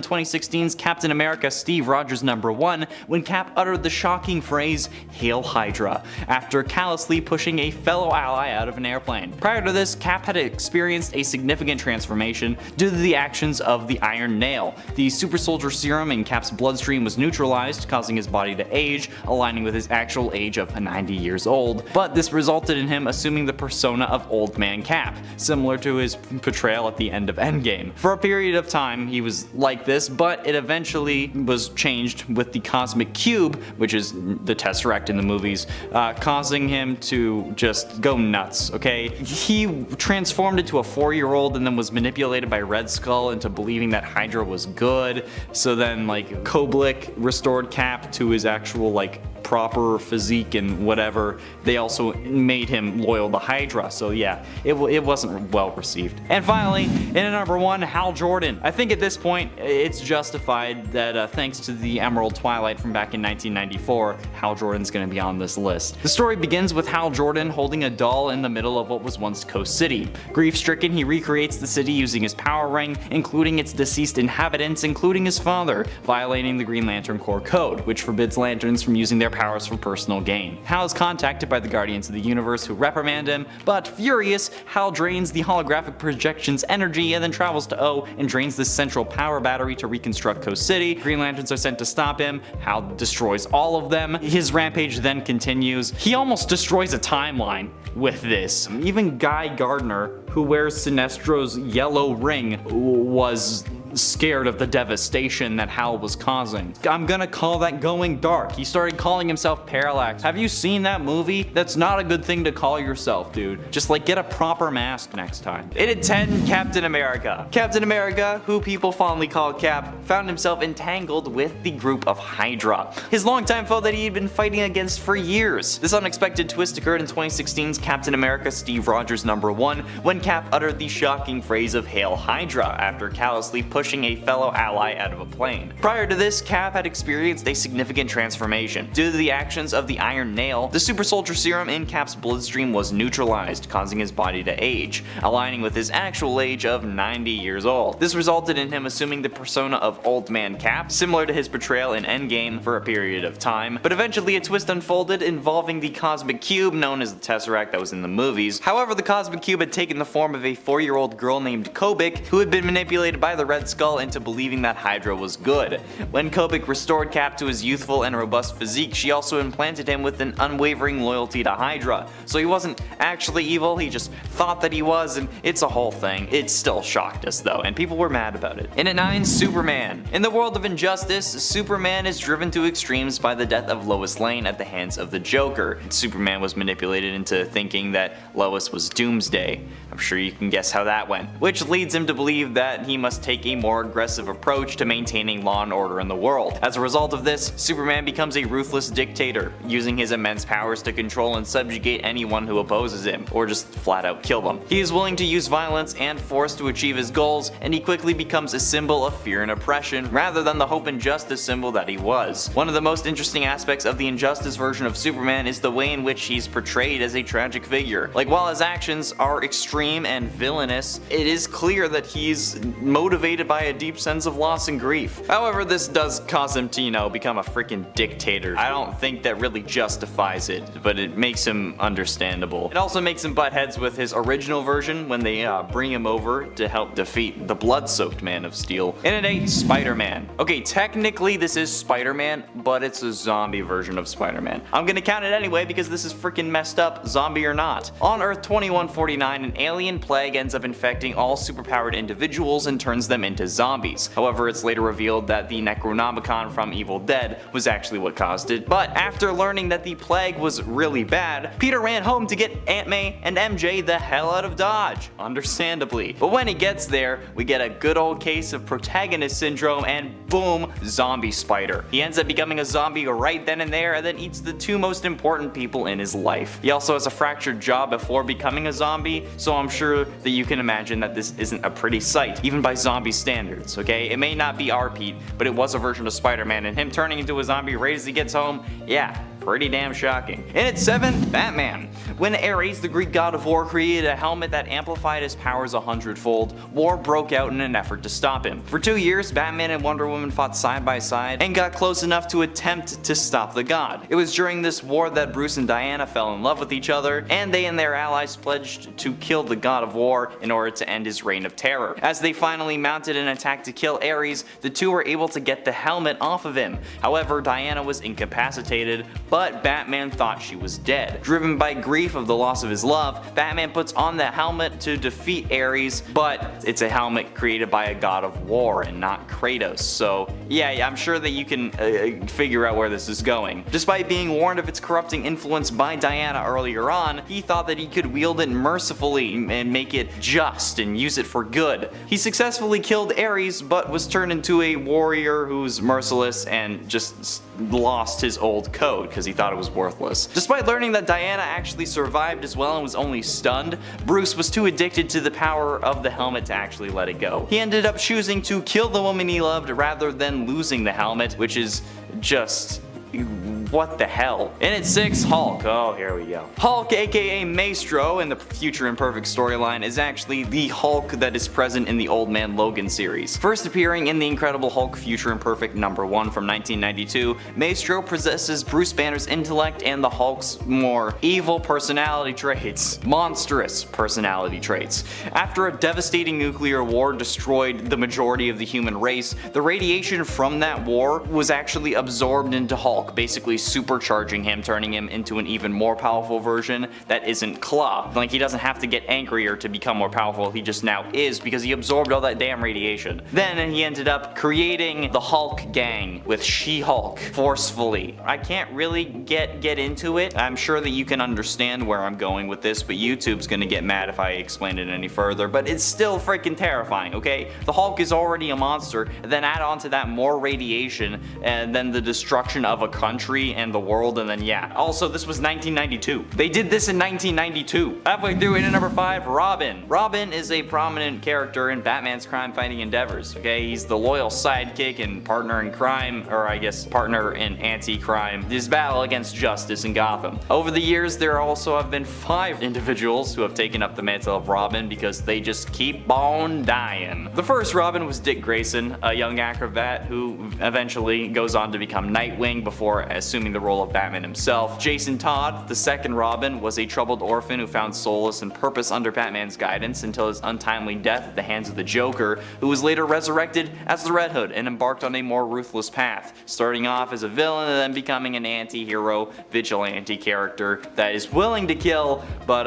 2016's Captain America Steve Rogers #1 when Cap uttered the shocking phrase, "Hail Hydra," after callously pushing a fellow ally out of an airplane. Prior to this, Cap had experienced a significant transformation due to the actions of the Iron Nail. The super soldier serum in Cap's bloodstream was neutralized, causing his body to age, aligning with his actual age of 90 years old. But this resulted in him assuming the persona of Old Man Cap, similar to his portrayal at the end of Endgame. For a period of time, he was like this, but it eventually was changed with the Cosmic Cube, which is the Tesseract in the movies, causing him to just go nuts, okay? He transformed into a 4-year-old and then was manipulated by Red Skull into believing that Hydra was good. So then, like, Koblik restored Cap to his actual, like, proper physique and whatever. They also made him loyal to Hydra, so yeah, it wasn't well received. And finally, in at number 1, Hal Jordan. I think at this point, it's justified that thanks to the Emerald Twilight from back in 1994, Hal Jordan's gonna be on this list. The story begins with Hal Jordan holding a doll in the middle of what was once Coast City. Grief-stricken, he recreates the city using his power ring, including its deceased inhabitants, including his father, violating the Green Lantern Corps code, which forbids lanterns from using their powers for personal gain. Hal is contacted by the Guardians of the Universe, who reprimand him, but furious, Hal drains the holographic projection's energy and then travels to O and drains the central power battery to reconstruct Coast City. Green Lanterns are sent to stop him. Hal destroys all of them. His rampage then continues. He almost destroys a timeline with this. Even Guy Gardner, who wears Sinestro's yellow ring, was scared of the devastation that Hal was causing. I'm gonna call that going dark. He started calling himself Parallax. Have you seen that movie? That's not a good thing to call yourself, dude. Just like get a proper mask next time. In at 10, Captain America. Captain America, who people fondly call Cap, found himself entangled with the group of Hydra, his longtime foe that he had been fighting against for years. This unexpected twist occurred in 2016's Captain America Steve Rogers #1 when Cap uttered the shocking phrase of Hail Hydra after callously pushing a fellow ally out of a plane. Prior to this, Cap had experienced a significant transformation. Due to the actions of the Iron Nail, the super soldier serum in Cap's bloodstream was neutralized, causing his body to age, aligning with his actual age of 90 years old. This resulted in him assuming the persona of Old Man Cap, similar to his portrayal in Endgame for a period of time, but eventually a twist unfolded involving the Cosmic Cube known as the Tesseract that was in the movies. However, the Cosmic Cube had taken the form of a 4-year-old girl named Kobik, who had been manipulated by the Red Skull into believing that Hydra was good. When Kobik restored Cap to his youthful and robust physique, she also implanted him with an unwavering loyalty to Hydra. So he wasn't actually evil, he just thought that he was, and it's a whole thing. It still shocked us though, and people were mad about it. In at 9, Superman. In the world of injustice, Superman is driven to extremes by the death of Lois Lane at the hands of the Joker. Superman was manipulated into thinking that Lois was Doomsday. I'm sure you can guess how that went. Which leads him to believe that he must take a more aggressive approach to maintaining law and order in the world. As a result of this, Superman becomes a ruthless dictator, using his immense powers to control and subjugate anyone who opposes him, or just flat out kill them. He is willing to use violence and force to achieve his goals, and he quickly becomes a symbol of fear and oppression, rather than the hope and justice symbol that he was. One of the most interesting aspects of the injustice version of Superman is the way in which he's portrayed as a tragic figure. Like, while his actions are extreme and villainous, it is clear that he's motivated motivated by a deep sense of loss and grief. However, this does cause him to, become a freaking dictator. I don't think that really justifies it, but it makes him understandable. It also makes him butt heads with his original version when they bring him over to help defeat the blood-soaked Man of Steel. And at 8, Spider-Man. Okay, technically this is Spider-Man, but it's a zombie version of Spider-Man. I'm gonna count it anyway because this is freaking messed up, zombie or not. On Earth 2149, an alien plague ends up infecting all superpowered individuals and turns them into zombies. However, it's later revealed that the Necronomicon from Evil Dead was actually what caused it. But after learning that the plague was really bad, Peter ran home to get Aunt May and MJ the hell out of Dodge, understandably. But when he gets there, we get a good old case of protagonist syndrome and boom, zombie spider. He ends up becoming a zombie right then and there and then eats the 2 most important people in his life. He also has a fractured jaw before becoming a zombie, so I'm sure that you can imagine that this isn't a pretty sight, even by zombie standards, okay? It may not be our Pete, but it was a version of Spider-Man, and him turning into a zombie right as he gets home, yeah, pretty damn shocking. And at 7, Batman. When Ares, the Greek god of war, created a helmet that amplified his powers 100-fold, war broke out in an effort to stop him. For 2 years, Batman and Wonder Woman fought side by side and got close enough to attempt to stop the god. It was during this war that Bruce and Diana fell in love with each other, and they and their allies pledged to kill the god of war in order to end his reign of terror. As they finally mounted an attack to kill Ares, the two were able to get the helmet off of him. However, Diana was incapacitated, but Batman thought she was dead. Driven by grief of the loss of his love, Batman puts on the helmet to defeat Ares, but it's a helmet created by a god of war and not Kratos. So yeah, I'm sure that you can figure out where this is going. Despite being warned of its corrupting influence by Diana earlier on, he thought that he could wield it mercifully and make it just and use it for good. He successfully killed Ares, but was turned into a warrior who's merciless and just lost his old code because he thought it was worthless. Despite learning that Diana actually survived as well and was only stunned, Bruce was too addicted to the power of the helmet to actually let it go. He ended up choosing to kill the woman he loved rather than losing the helmet, which is just what the hell. And at 6, Hulk. Oh, here we go. Hulk, aka Maestro, in the Future Imperfect storyline, is actually the Hulk that is present in the Old Man Logan series. First appearing in the Incredible Hulk Future Imperfect #1 from 1992, Maestro possesses Bruce Banner's intellect and the Hulk's more evil personality traits. Monstrous personality traits. After a devastating nuclear war destroyed the majority of the human race, the radiation from that war was actually absorbed into Hulk, basically supercharging him, turning him into an even more powerful version that isn't Claw. Like, he doesn't have to get angrier to become more powerful, he just now is because he absorbed all that damn radiation. Then he ended up creating the Hulk gang with She-Hulk forcefully. I can't really get into it. I'm sure that you can understand where I'm going with this, but YouTube's gonna get mad if I explain it any further, but it's still freaking terrifying, okay? The Hulk is already a monster, and then add on to that more radiation, and then the destruction of a country and the world, and then yeah. Also, this was 1992. They did this in 1992. Halfway through, in at number 5, Robin. Robin is a prominent character in Batman's crime-fighting endeavors, okay? He's the loyal sidekick and partner in crime, or I guess partner in anti-crime, his battle against justice in Gotham. Over the years, there also have been 5 individuals who have taken up the mantle of Robin because they just keep on dying. The first Robin was Dick Grayson, a young acrobat who eventually goes on to become Nightwing before assuming the role of Batman himself. Jason Todd, the second Robin, was a troubled orphan who found solace and purpose under Batman's guidance until his untimely death at the hands of the Joker, who was later resurrected as the Red Hood and embarked on a more ruthless path, starting off as a villain and then becoming an anti-hero vigilante character that is willing to kill, but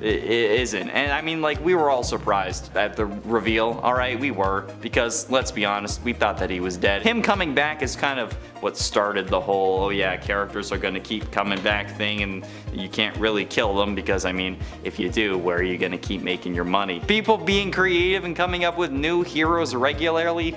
it isn't. And I mean, like, we were all surprised at the reveal, alright, we were, because let's be honest, we thought that he was dead. Him coming back is kind of what started the whole, oh yeah, characters are gonna keep coming back thing, and you can't really kill them because, I mean, if you do, where are you gonna keep making your money? People being creative and coming up with new heroes regularly?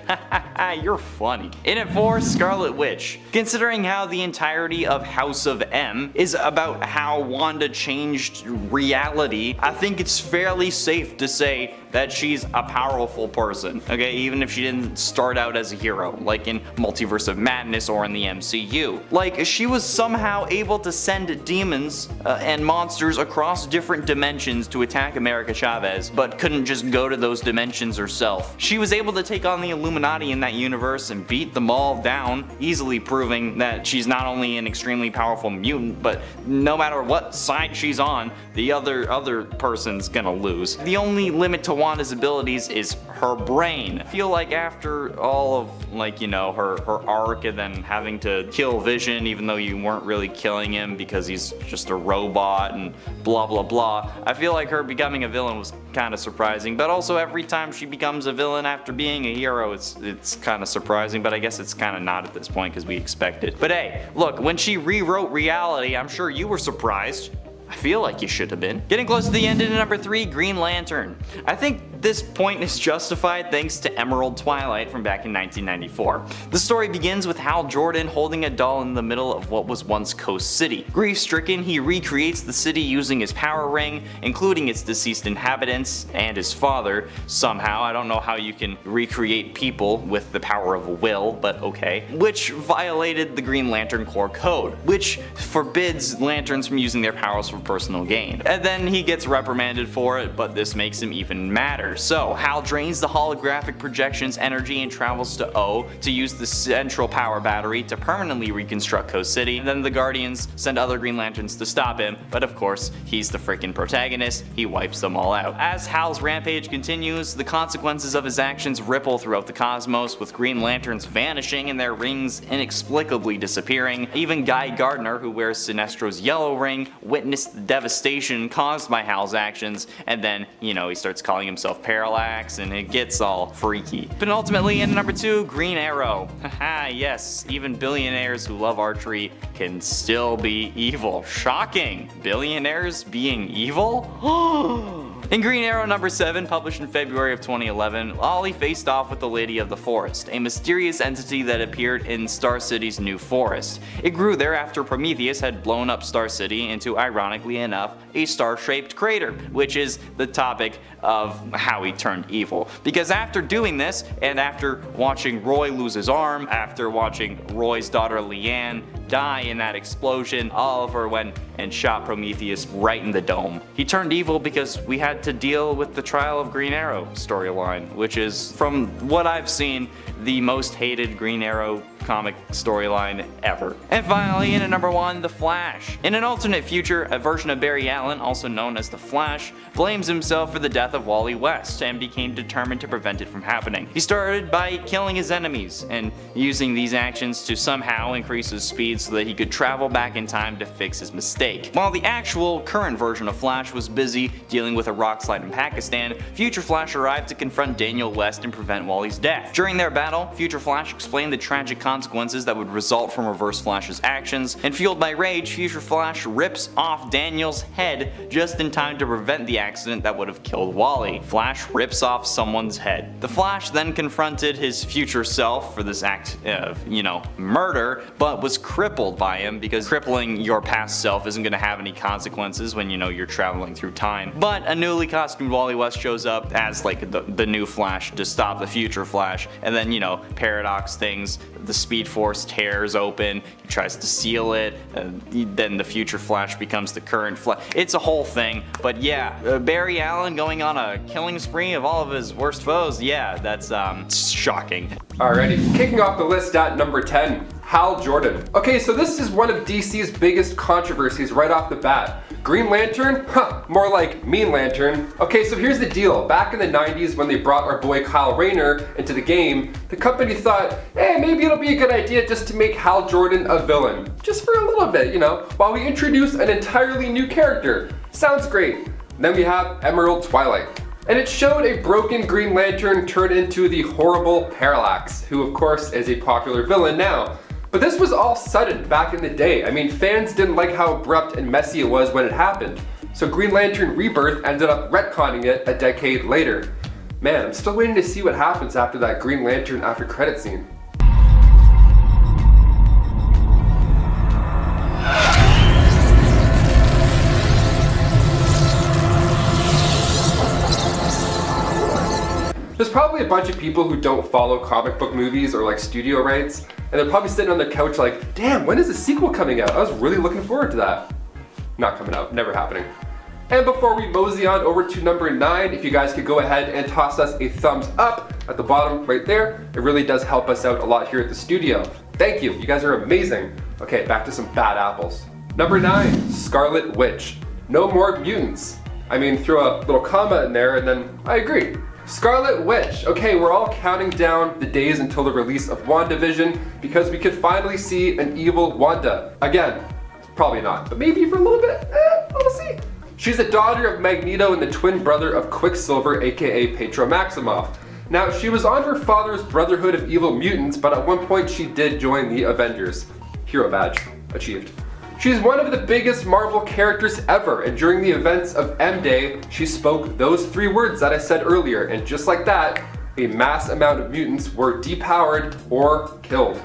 You're funny. In at 4, Scarlet Witch. Considering how the entirety of House of M is about how Wanda changed reality, I think it's fairly safe to say that she's a powerful person, okay? Even if she didn't start out as a hero, like in Multiverse of Madness or in the MCU. Like, she was somehow able to send demons and monsters across different dimensions to attack America Chavez, but couldn't just go to those dimensions herself. She was able to take on the Illuminati in that universe and beat them all down, easily proving that she's not only an extremely powerful mutant, but no matter what side she's on, the other person's gonna lose. The only limit to Wanda's abilities is her brain. I feel like after all of, like, you know, her arc and then having to kill Vision even though you weren't really killing him because he's just a robot and blah blah blah, I feel like her becoming a villain was kind of surprising, but also every time she becomes a villain after being a hero, it's kind of surprising, but I guess it's kind of not at this point because we expect it. But hey, look, when she rewrote reality, I'm sure you were surprised. I feel like you should have been. Getting close to the end into number 3, Green Lantern. I think this point is justified thanks to Emerald Twilight from back in 1994. The story begins with Hal Jordan holding a doll in the middle of what was once Coast City. Grief-stricken, he recreates the city using his power ring, including its deceased inhabitants and his father. Somehow, I don't know how you can recreate people with the power of will, but okay. Which violated the Green Lantern Corps code, which forbids lanterns from using their powers for personal gain. And then he gets reprimanded for it, but this makes him even madder. So Hal drains the holographic projection's energy and travels to O to use the central power battery to permanently reconstruct Coast City. And then the Guardians send other Green Lanterns to stop him, but of course, he's the freaking protagonist, he wipes them all out. As Hal's rampage continues, the consequences of his actions ripple throughout the cosmos, with Green Lanterns vanishing and their rings inexplicably disappearing. Even Guy Gardner, who wears Sinestro's yellow ring, witnessed the devastation caused by Hal's actions, and then, you know, he starts calling himself Parallax, and it gets all freaky. But ultimately, in number 2, Green Arrow. Haha, yes, even billionaires who love archery can still be evil. Shocking! Billionaires being evil? In Green Arrow number 7, published in February of 2011, Ollie faced off with the Lady of the Forest, a mysterious entity that appeared in Star City's new forest. It grew there after Prometheus had blown up Star City into, ironically enough, a star-shaped crater, which is the topic of how he turned evil. Because after doing this, and after watching Roy lose his arm, after watching Roy's daughter Leanne die in that explosion, Oliver went and shot Prometheus right in the dome. He turned evil because we had to deal with the Trial of Green Arrow storyline, which is, from what I've seen, the most hated Green Arrow comic storyline ever. And finally, in at number 1, The Flash. In an alternate future, a version of Barry Allen, also known as The Flash, blames himself for the death of Wally West and became determined to prevent it from happening. He started by killing his enemies and using these actions to somehow increase his speed so that he could travel back in time to fix his mistake. While the actual current version of Flash was busy dealing with a rockslide in Pakistan, Future Flash arrived to confront Daniel West and prevent Wally's death. During their battle, Future Flash explained the tragic consequences that would result from Reverse Flash's actions, and fueled by rage, Future Flash rips off Daniel's head just in time to prevent the accident that would have killed Wally. Flash rips off someone's head. The Flash then confronted his future self for this act of, murder, but was crippled by him, because crippling your past self isn't going to have any consequences when, you're traveling through time. But a newly costumed Wally West shows up as like the new Flash to stop the Future Flash, and then, Paradox things, the Speed Force tears open, he tries to seal it, then the Future Flash becomes the current Flash. It's a whole thing, but yeah, Barry Allen going on a killing spree of all of his worst foes, yeah, that's shocking. Alrighty, kicking off the list at number 10, Hal Jordan. Okay, so this is one of DC's biggest controversies right off the bat. Green Lantern? Huh, more like Mean Lantern. Okay, so here's the deal. Back in the 90s when they brought our boy Kyle Rayner into the game, the company thought, hey, maybe it'll be a good idea just to make Hal Jordan a villain. Just for a little bit, while we introduce an entirely new character. Sounds great. Then we have Emerald Twilight. And it showed a broken Green Lantern turned into the horrible Parallax, who of course is a popular villain now. But this was all sudden back in the day. I mean, fans didn't like how abrupt and messy it was when it happened. So Green Lantern Rebirth ended up retconning it a decade later. Man, I'm still waiting to see what happens after that Green Lantern after credit scene. There's probably a bunch of people who don't follow comic book movies or like studio rights, and they're probably sitting on their couch like, damn, when is the sequel coming out? I was really looking forward to that. Not coming out, never happening. And before we mosey on over to number 9, if you guys could go ahead and toss us a thumbs up at the bottom right there, it really does help us out a lot here at the studio. Thank you, you guys are amazing. Okay, back to some bad apples. Number 9, Scarlet Witch. No more mutants. I mean, throw a little comma in there and then I agree. Scarlet Witch. Okay, we're all counting down the days until the release of WandaVision because we could finally see an evil Wanda. Again, probably not, but maybe for a little bit, we'll see. She's the daughter of Magneto and the twin brother of Quicksilver, aka Petro Maximoff. Now, she was on her father's Brotherhood of Evil Mutants, but at one point she did join the Avengers. Hero badge, achieved. She's one of the biggest Marvel characters ever, and during the events of M-Day, she spoke those 3 words that I said earlier, and just like that, a mass amount of mutants were depowered or killed.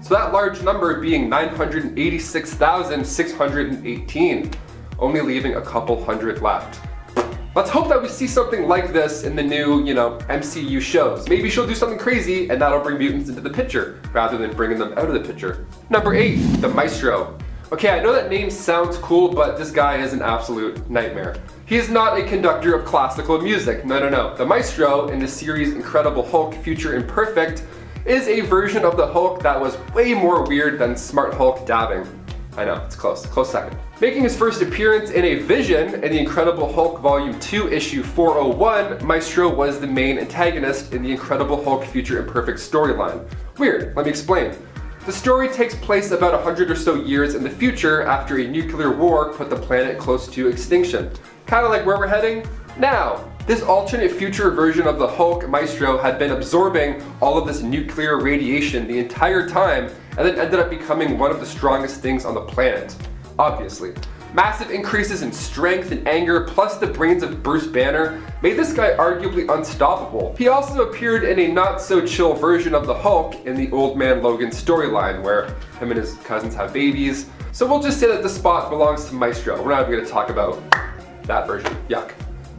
So that large number being 986,618, only leaving a couple hundred left. Let's hope that we see something like this in the new, MCU shows. Maybe she'll do something crazy and that'll bring mutants into the picture, rather than bringing them out of the picture. Number 8, the Maestro. Okay, I know that name sounds cool, but this guy is an absolute nightmare. He is not a conductor of classical music, no. The Maestro in the series Incredible Hulk Future Imperfect is a version of the Hulk that was way more weird than Smart Hulk dabbing. I know, it's close second. Making his first appearance in a vision in the Incredible Hulk Volume 2 issue 401, Maestro was the main antagonist in the Incredible Hulk Future Imperfect storyline. Weird, let me explain. The story takes place about 100 or so years in the future after a nuclear war put the planet close to extinction. Kinda like where we're heading now. This alternate future version of the Hulk Maestro had been absorbing all of this nuclear radiation the entire time and then ended up becoming one of the strongest things on the planet. Obviously. Massive increases in strength and anger plus the brains of Bruce Banner made this guy arguably unstoppable. He also appeared in a not so chill version of the Hulk in the Old Man Logan storyline where him and his cousins have babies. So we'll just say that the spot belongs to Maestro. We're not even going to talk about that version. Yuck.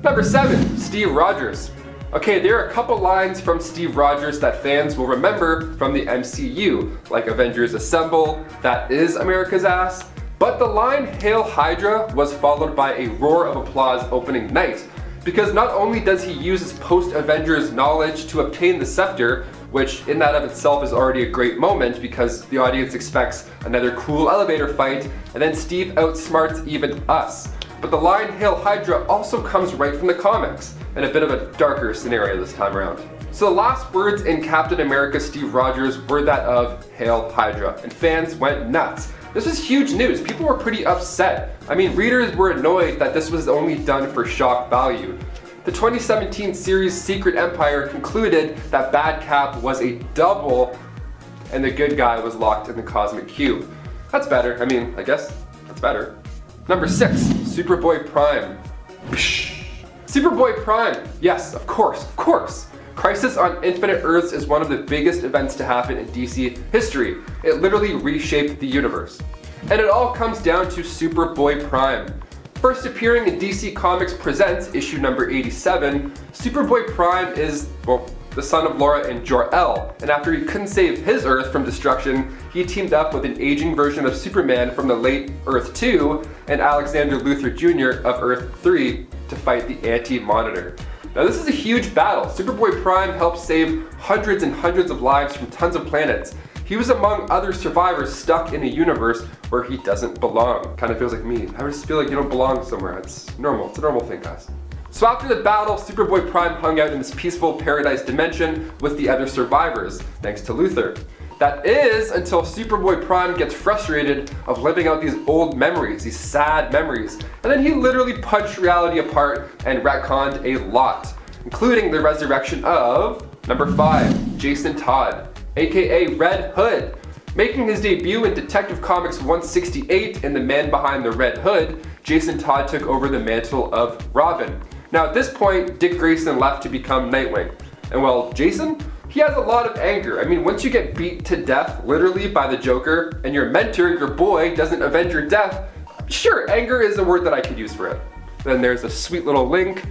Number 7, Steve Rogers. Okay, there are a couple lines from Steve Rogers that fans will remember from the MCU, like Avengers Assemble, that is America's ass. But the line Hail Hydra was followed by a roar of applause opening night, because not only does he use his post-Avengers knowledge to obtain the scepter, which in that of itself is already a great moment because the audience expects another cool elevator fight, and then Steve outsmarts even us. But the line Hail Hydra also comes right from the comics, in a bit of a darker scenario this time around. So the last words in Captain America Steve Rogers were that of Hail Hydra, and fans went nuts. This was huge news. People were pretty upset. I mean, readers were annoyed that this was only done for shock value. The 2017 series Secret Empire concluded that Bad Cap was a double and the good guy was locked in the Cosmic Cube. That's better. I mean, I guess that's better. Number 6, Superboy Prime. Superboy Prime. Yes, of course. Crisis on Infinite Earths is one of the biggest events to happen in DC history. It literally reshaped the universe. And it all comes down to Superboy Prime. First appearing in DC Comics Presents issue number 87, Superboy Prime is, well, the son of Laura and Jor-El, and after he couldn't save his Earth from destruction, he teamed up with an aging version of Superman from the late Earth 2 and Alexander Luthor Jr. of Earth 3 to fight the Anti-Monitor. Now this is a huge battle. Superboy Prime helped save hundreds and hundreds of lives from tons of planets. He was among other survivors stuck in a universe where he doesn't belong. Kind of feels like me. I just feel like you don't belong somewhere. It's normal. It's a normal thing, guys. So after the battle, Superboy Prime hung out in this peaceful paradise dimension with the other survivors, thanks to Luthor. That is until Superboy Prime gets frustrated of living out these old memories, these sad memories, and then he literally punched reality apart and retconned a lot, including the resurrection of number 5, Jason Todd, aka Red Hood. Making his debut in Detective Comics 168 in The Man Behind the Red Hood, Jason Todd took over the mantle of Robin. Now at this point, Dick Grayson left to become Nightwing. And well, Jason? He has a lot of anger. I mean, once you get beat to death, literally, by the Joker, and your mentor, your boy, doesn't avenge your death, sure, anger is a word that I could use for it. Then there's a sweet little link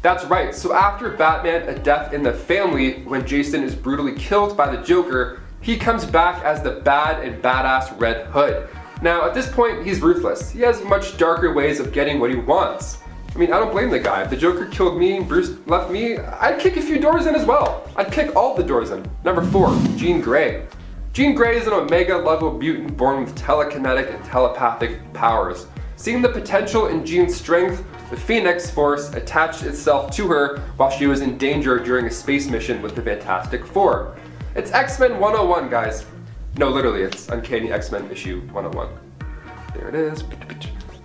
That's right, so after Batman: A Death in the Family, when Jason is brutally killed by the Joker, he comes back as the bad and badass Red Hood. Now, at this point, he's ruthless. He has much darker ways of getting what he wants. I mean, I don't blame the guy. If the Joker killed me and Bruce left me, I'd kick a few doors in as well. I'd kick all the doors in. Number 4, Jean Grey. Jean Grey is an Omega level mutant born with telekinetic and telepathic powers. Seeing the potential in Jean's strength, the Phoenix Force attached itself to her while she was in danger during a space mission with the Fantastic Four. It's X-Men 101, guys. No, literally, it's Uncanny X-Men issue 101. There it is.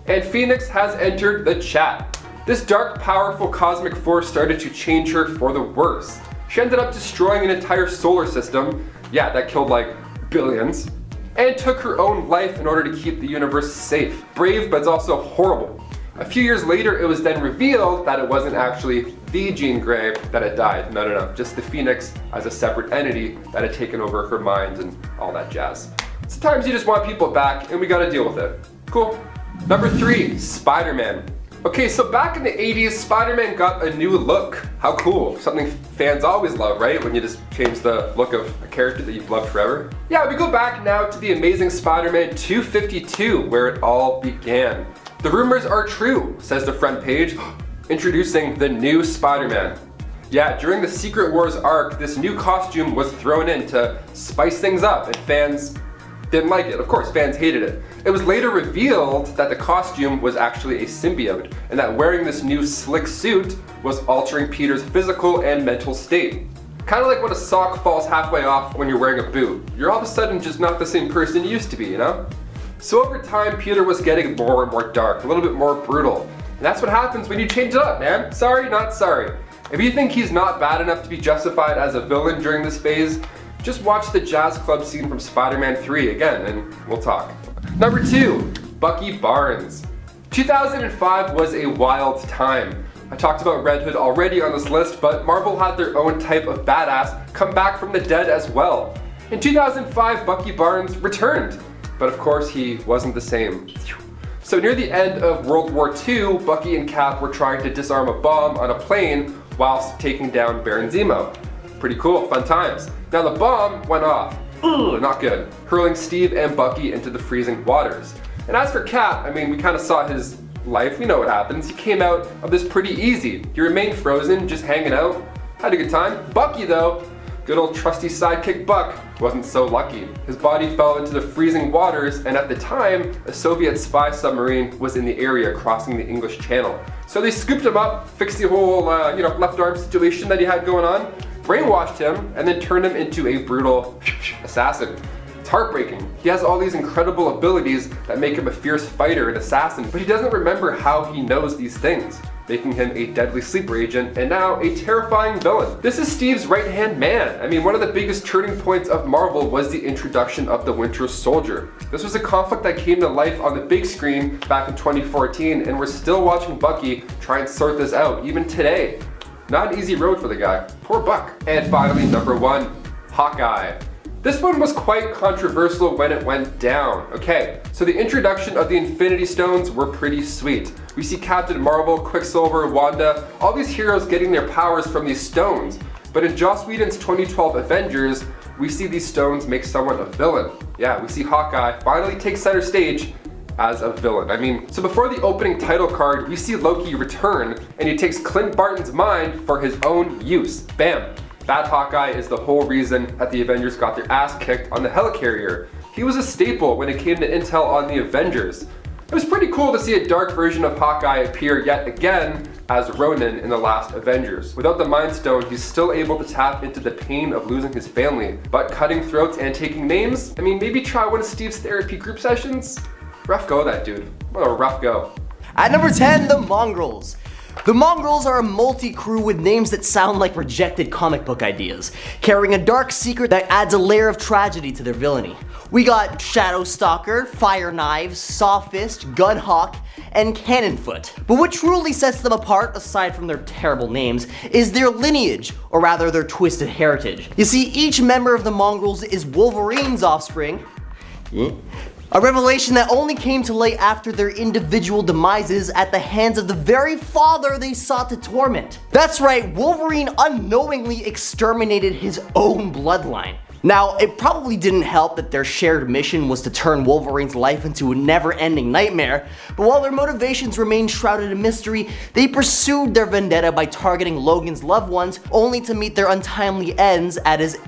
And Phoenix has entered the chat. This dark, powerful cosmic force started to change her for the worse. She ended up destroying an entire solar system, yeah, that killed like billions, and took her own life in order to keep the universe safe. Brave, but it's also horrible. A few years later, it was then revealed that it wasn't actually the Jean Grey that had died. No, just the Phoenix as a separate entity that had taken over her mind and all that jazz. Sometimes you just want people back, and we gotta deal with it. Cool. Number 3, Spider-Man. Okay, so back in the 80s, Spider-Man got a new look. How cool. Something fans always love, right? When you just change the look of a character that you've loved forever. Yeah, we go back now to the Amazing Spider-Man 252, where it all began. The rumors are true, says the front page, introducing the new Spider-Man. Yeah, during the Secret Wars arc, this new costume was thrown in to spice things up, and fans didn't like it. Of course, fans hated it. It was later revealed that the costume was actually a symbiote, and that wearing this new slick suit was altering Peter's physical and mental state. Kind of like when a sock falls halfway off when you're wearing a boot. You're all of a sudden just not the same person you used to be, you know? So over time, Peter was getting more and more dark, a little bit more brutal. And that's what happens when you change it up, man. Sorry, not sorry. If you think he's not bad enough to be justified as a villain during this phase, just watch the jazz club scene from Spider-Man 3 again, and we'll talk. Number 2, Bucky Barnes. 2005 was a wild time. I talked about Red Hood already on this list, but Marvel had their own type of badass come back from the dead as well. In 2005, Bucky Barnes returned, but of course he wasn't the same. So near the end of World War II, Bucky and Cap were trying to disarm a bomb on a plane whilst taking down Baron Zemo. Pretty cool, fun times. Now the bomb went off. Ooh, not good. Hurling Steve and Bucky into the freezing waters. And as for Cap, I mean, we kind of saw his life, we know what happens. He came out of this pretty easy. He remained frozen, just hanging out, had a good time. Bucky though, good old trusty sidekick Buck, wasn't so lucky. His body fell into the freezing waters, and at the time, a Soviet spy submarine was in the area crossing the English Channel. So they scooped him up, fixed the whole left arm situation that he had going on, brainwashed him, and then turned him into a brutal assassin. It's heartbreaking. He has all these incredible abilities that make him a fierce fighter and assassin, but he doesn't remember how he knows these things, making him a deadly sleeper agent and now a terrifying villain. This is Steve's right-hand man. I mean, one of the biggest turning points of Marvel was the introduction of the Winter Soldier. This was a conflict that came to life on the big screen back in 2014, and we're still watching Bucky try and sort this out, even today. Not an easy road for the guy. Poor Buck. And finally, number 1, Hawkeye. This one was quite controversial when it went down. Okay, so the introduction of the Infinity Stones were pretty sweet. We see Captain Marvel, Quicksilver, Wanda, all these heroes getting their powers from these stones. But in Joss Whedon's 2012 Avengers, we see these stones make someone a villain. Yeah, we see Hawkeye finally take center stage as a villain. I mean, so before the opening title card, we see Loki return, and he takes Clint Barton's mind for his own use. Bam! That Hawkeye is the whole reason that the Avengers got their ass kicked on the helicarrier. He was a staple when it came to intel on the Avengers. It was pretty cool to see a dark version of Hawkeye appear yet again as Ronin in the last Avengers. Without the Mind Stone, he's still able to tap into the pain of losing his family. But cutting throats and taking names? I mean, maybe try one of Steve's therapy group sessions? Rough go, that dude. What a rough go. At number 10, the Mongrels. The Mongrels are a multi-crew with names that sound like rejected comic book ideas, carrying a dark secret that adds a layer of tragedy to their villainy. We got Shadow Stalker, Fire Knives, Sawfist, Gunhawk, and Cannonfoot. But what truly sets them apart, aside from their terrible names, is their lineage, or rather their twisted heritage. You see, each member of the Mongrels is Wolverine's offspring, A revelation that only came to light after their individual demises at the hands of the very father they sought to torment. That's right, Wolverine unknowingly exterminated his own bloodline. Now, it probably didn't help that their shared mission was to turn Wolverine's life into a never-ending nightmare, but while their motivations remained shrouded in mystery, they pursued their vendetta by targeting Logan's loved ones, only to meet their untimely ends at his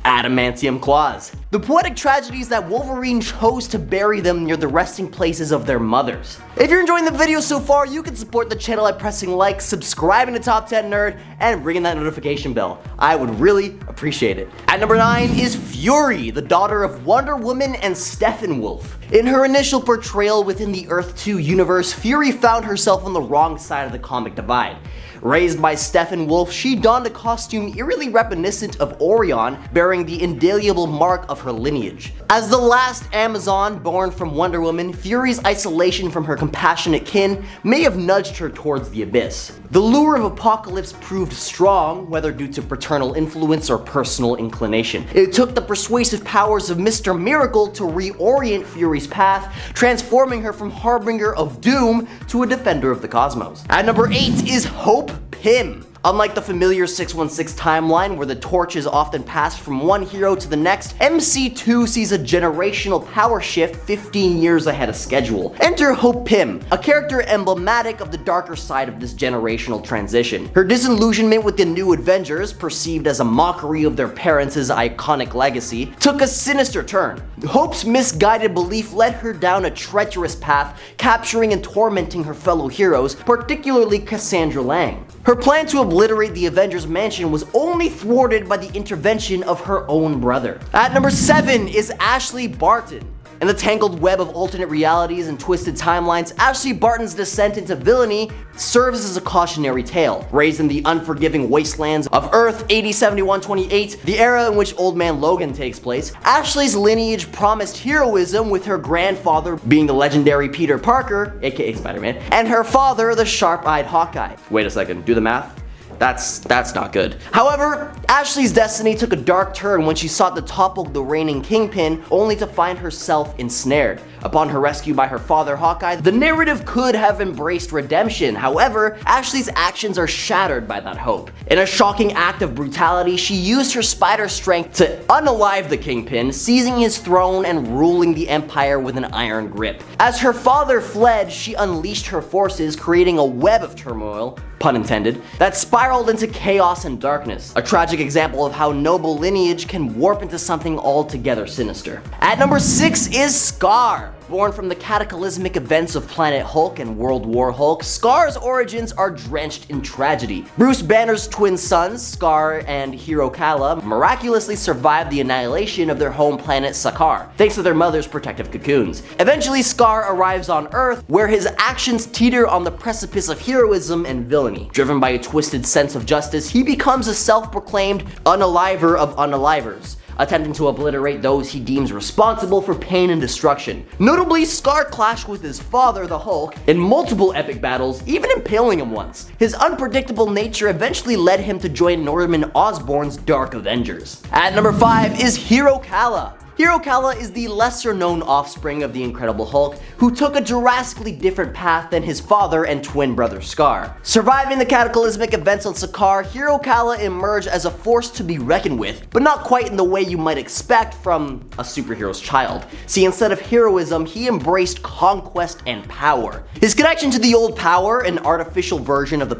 adamantium claws. The poetic tragedies that Wolverine chose to bury them near the resting places of their mothers. If you're enjoying the video so far, you can support the channel by pressing like, subscribing to Top 10 Nerd, and ringing that notification bell. I would really appreciate it. At number 9 is Fury, the daughter of Wonder Woman and Steppenwolf. In her initial portrayal within the Earth 2 universe, Fury found herself on the wrong side of the comic divide. Raised by Steppenwolf, she donned a costume eerily reminiscent of Orion, bearing the indelible mark of her lineage. As the last Amazon born from Wonder Woman, Fury's isolation from her compassionate kin may have nudged her towards the abyss. The lure of Apocalypse proved strong, whether due to paternal influence or personal inclination. It took the persuasive powers of Mr. Miracle to reorient Fury's path, transforming her from harbinger of doom to a defender of the cosmos. At number 8 is Hope Pym. Unlike the familiar 616 timeline where the torch is often passed from one hero to the next, MC2 sees a generational power shift 15 years ahead of schedule. Enter Hope Pym, a character emblematic of the darker side of this generational transition. Her disillusionment with the new Avengers, perceived as a mockery of their parents' iconic legacy, took a sinister turn. Hope's misguided belief led her down a treacherous path, capturing and tormenting her fellow heroes, particularly Cassandra Lang. Her plan to obliterate the Avengers Mansion was only thwarted by the intervention of her own brother. At number 7 is Ashley Barton. In the tangled web of alternate realities and twisted timelines, Ashley Barton's descent into villainy serves as a cautionary tale. Raised in the unforgiving wastelands of Earth 807128, the era in which Old Man Logan takes place, Ashley's lineage promised heroism, with her grandfather being the legendary Peter Parker, aka Spider-Man, and her father the sharp-eyed Hawkeye. Wait a second, do the math? That's not good. However, Ashley's destiny took a dark turn when she sought to topple the reigning Kingpin, only to find herself ensnared. Upon her rescue by her father Hawkeye, the narrative could have embraced redemption. However, Ashley's actions are shattered by that hope. In a shocking act of brutality, she used her spider strength to unalive the Kingpin, seizing his throne and ruling the Empire with an iron grip. As her father fled, she unleashed her forces, creating a web of turmoil, pun intended, that spiraled into chaos and darkness. A tragic example of how noble lineage can warp into something altogether sinister. At number 6 is Scar. Born from the cataclysmic events of Planet Hulk and World War Hulk, Scar's origins are drenched in tragedy. Bruce Banner's twin sons, Scar and Hero Kala, miraculously survived the annihilation of their home planet Sakaar, thanks to their mother's protective cocoons. Eventually, Scar arrives on Earth, where his actions teeter on the precipice of heroism and villainy. Driven by a twisted sense of justice, he becomes a self-proclaimed unaliver of unalivers, attempting to obliterate those he deems responsible for pain and destruction. Notably, Scar clashed with his father, the Hulk, in multiple epic battles, even impaling him once. His unpredictable nature eventually led him to join Norman Osborn's Dark Avengers. At number 5 is Hero Kala. Hero Kala is the lesser-known offspring of the Incredible Hulk, who took a drastically different path than his father and twin brother Scar. Surviving the cataclysmic events on Sakaar, Hero Kala emerged as a force to be reckoned with, but not quite in the way you might expect from a superhero's child. See, instead of heroism, he embraced conquest and power. His connection to the old power, an artificial version of the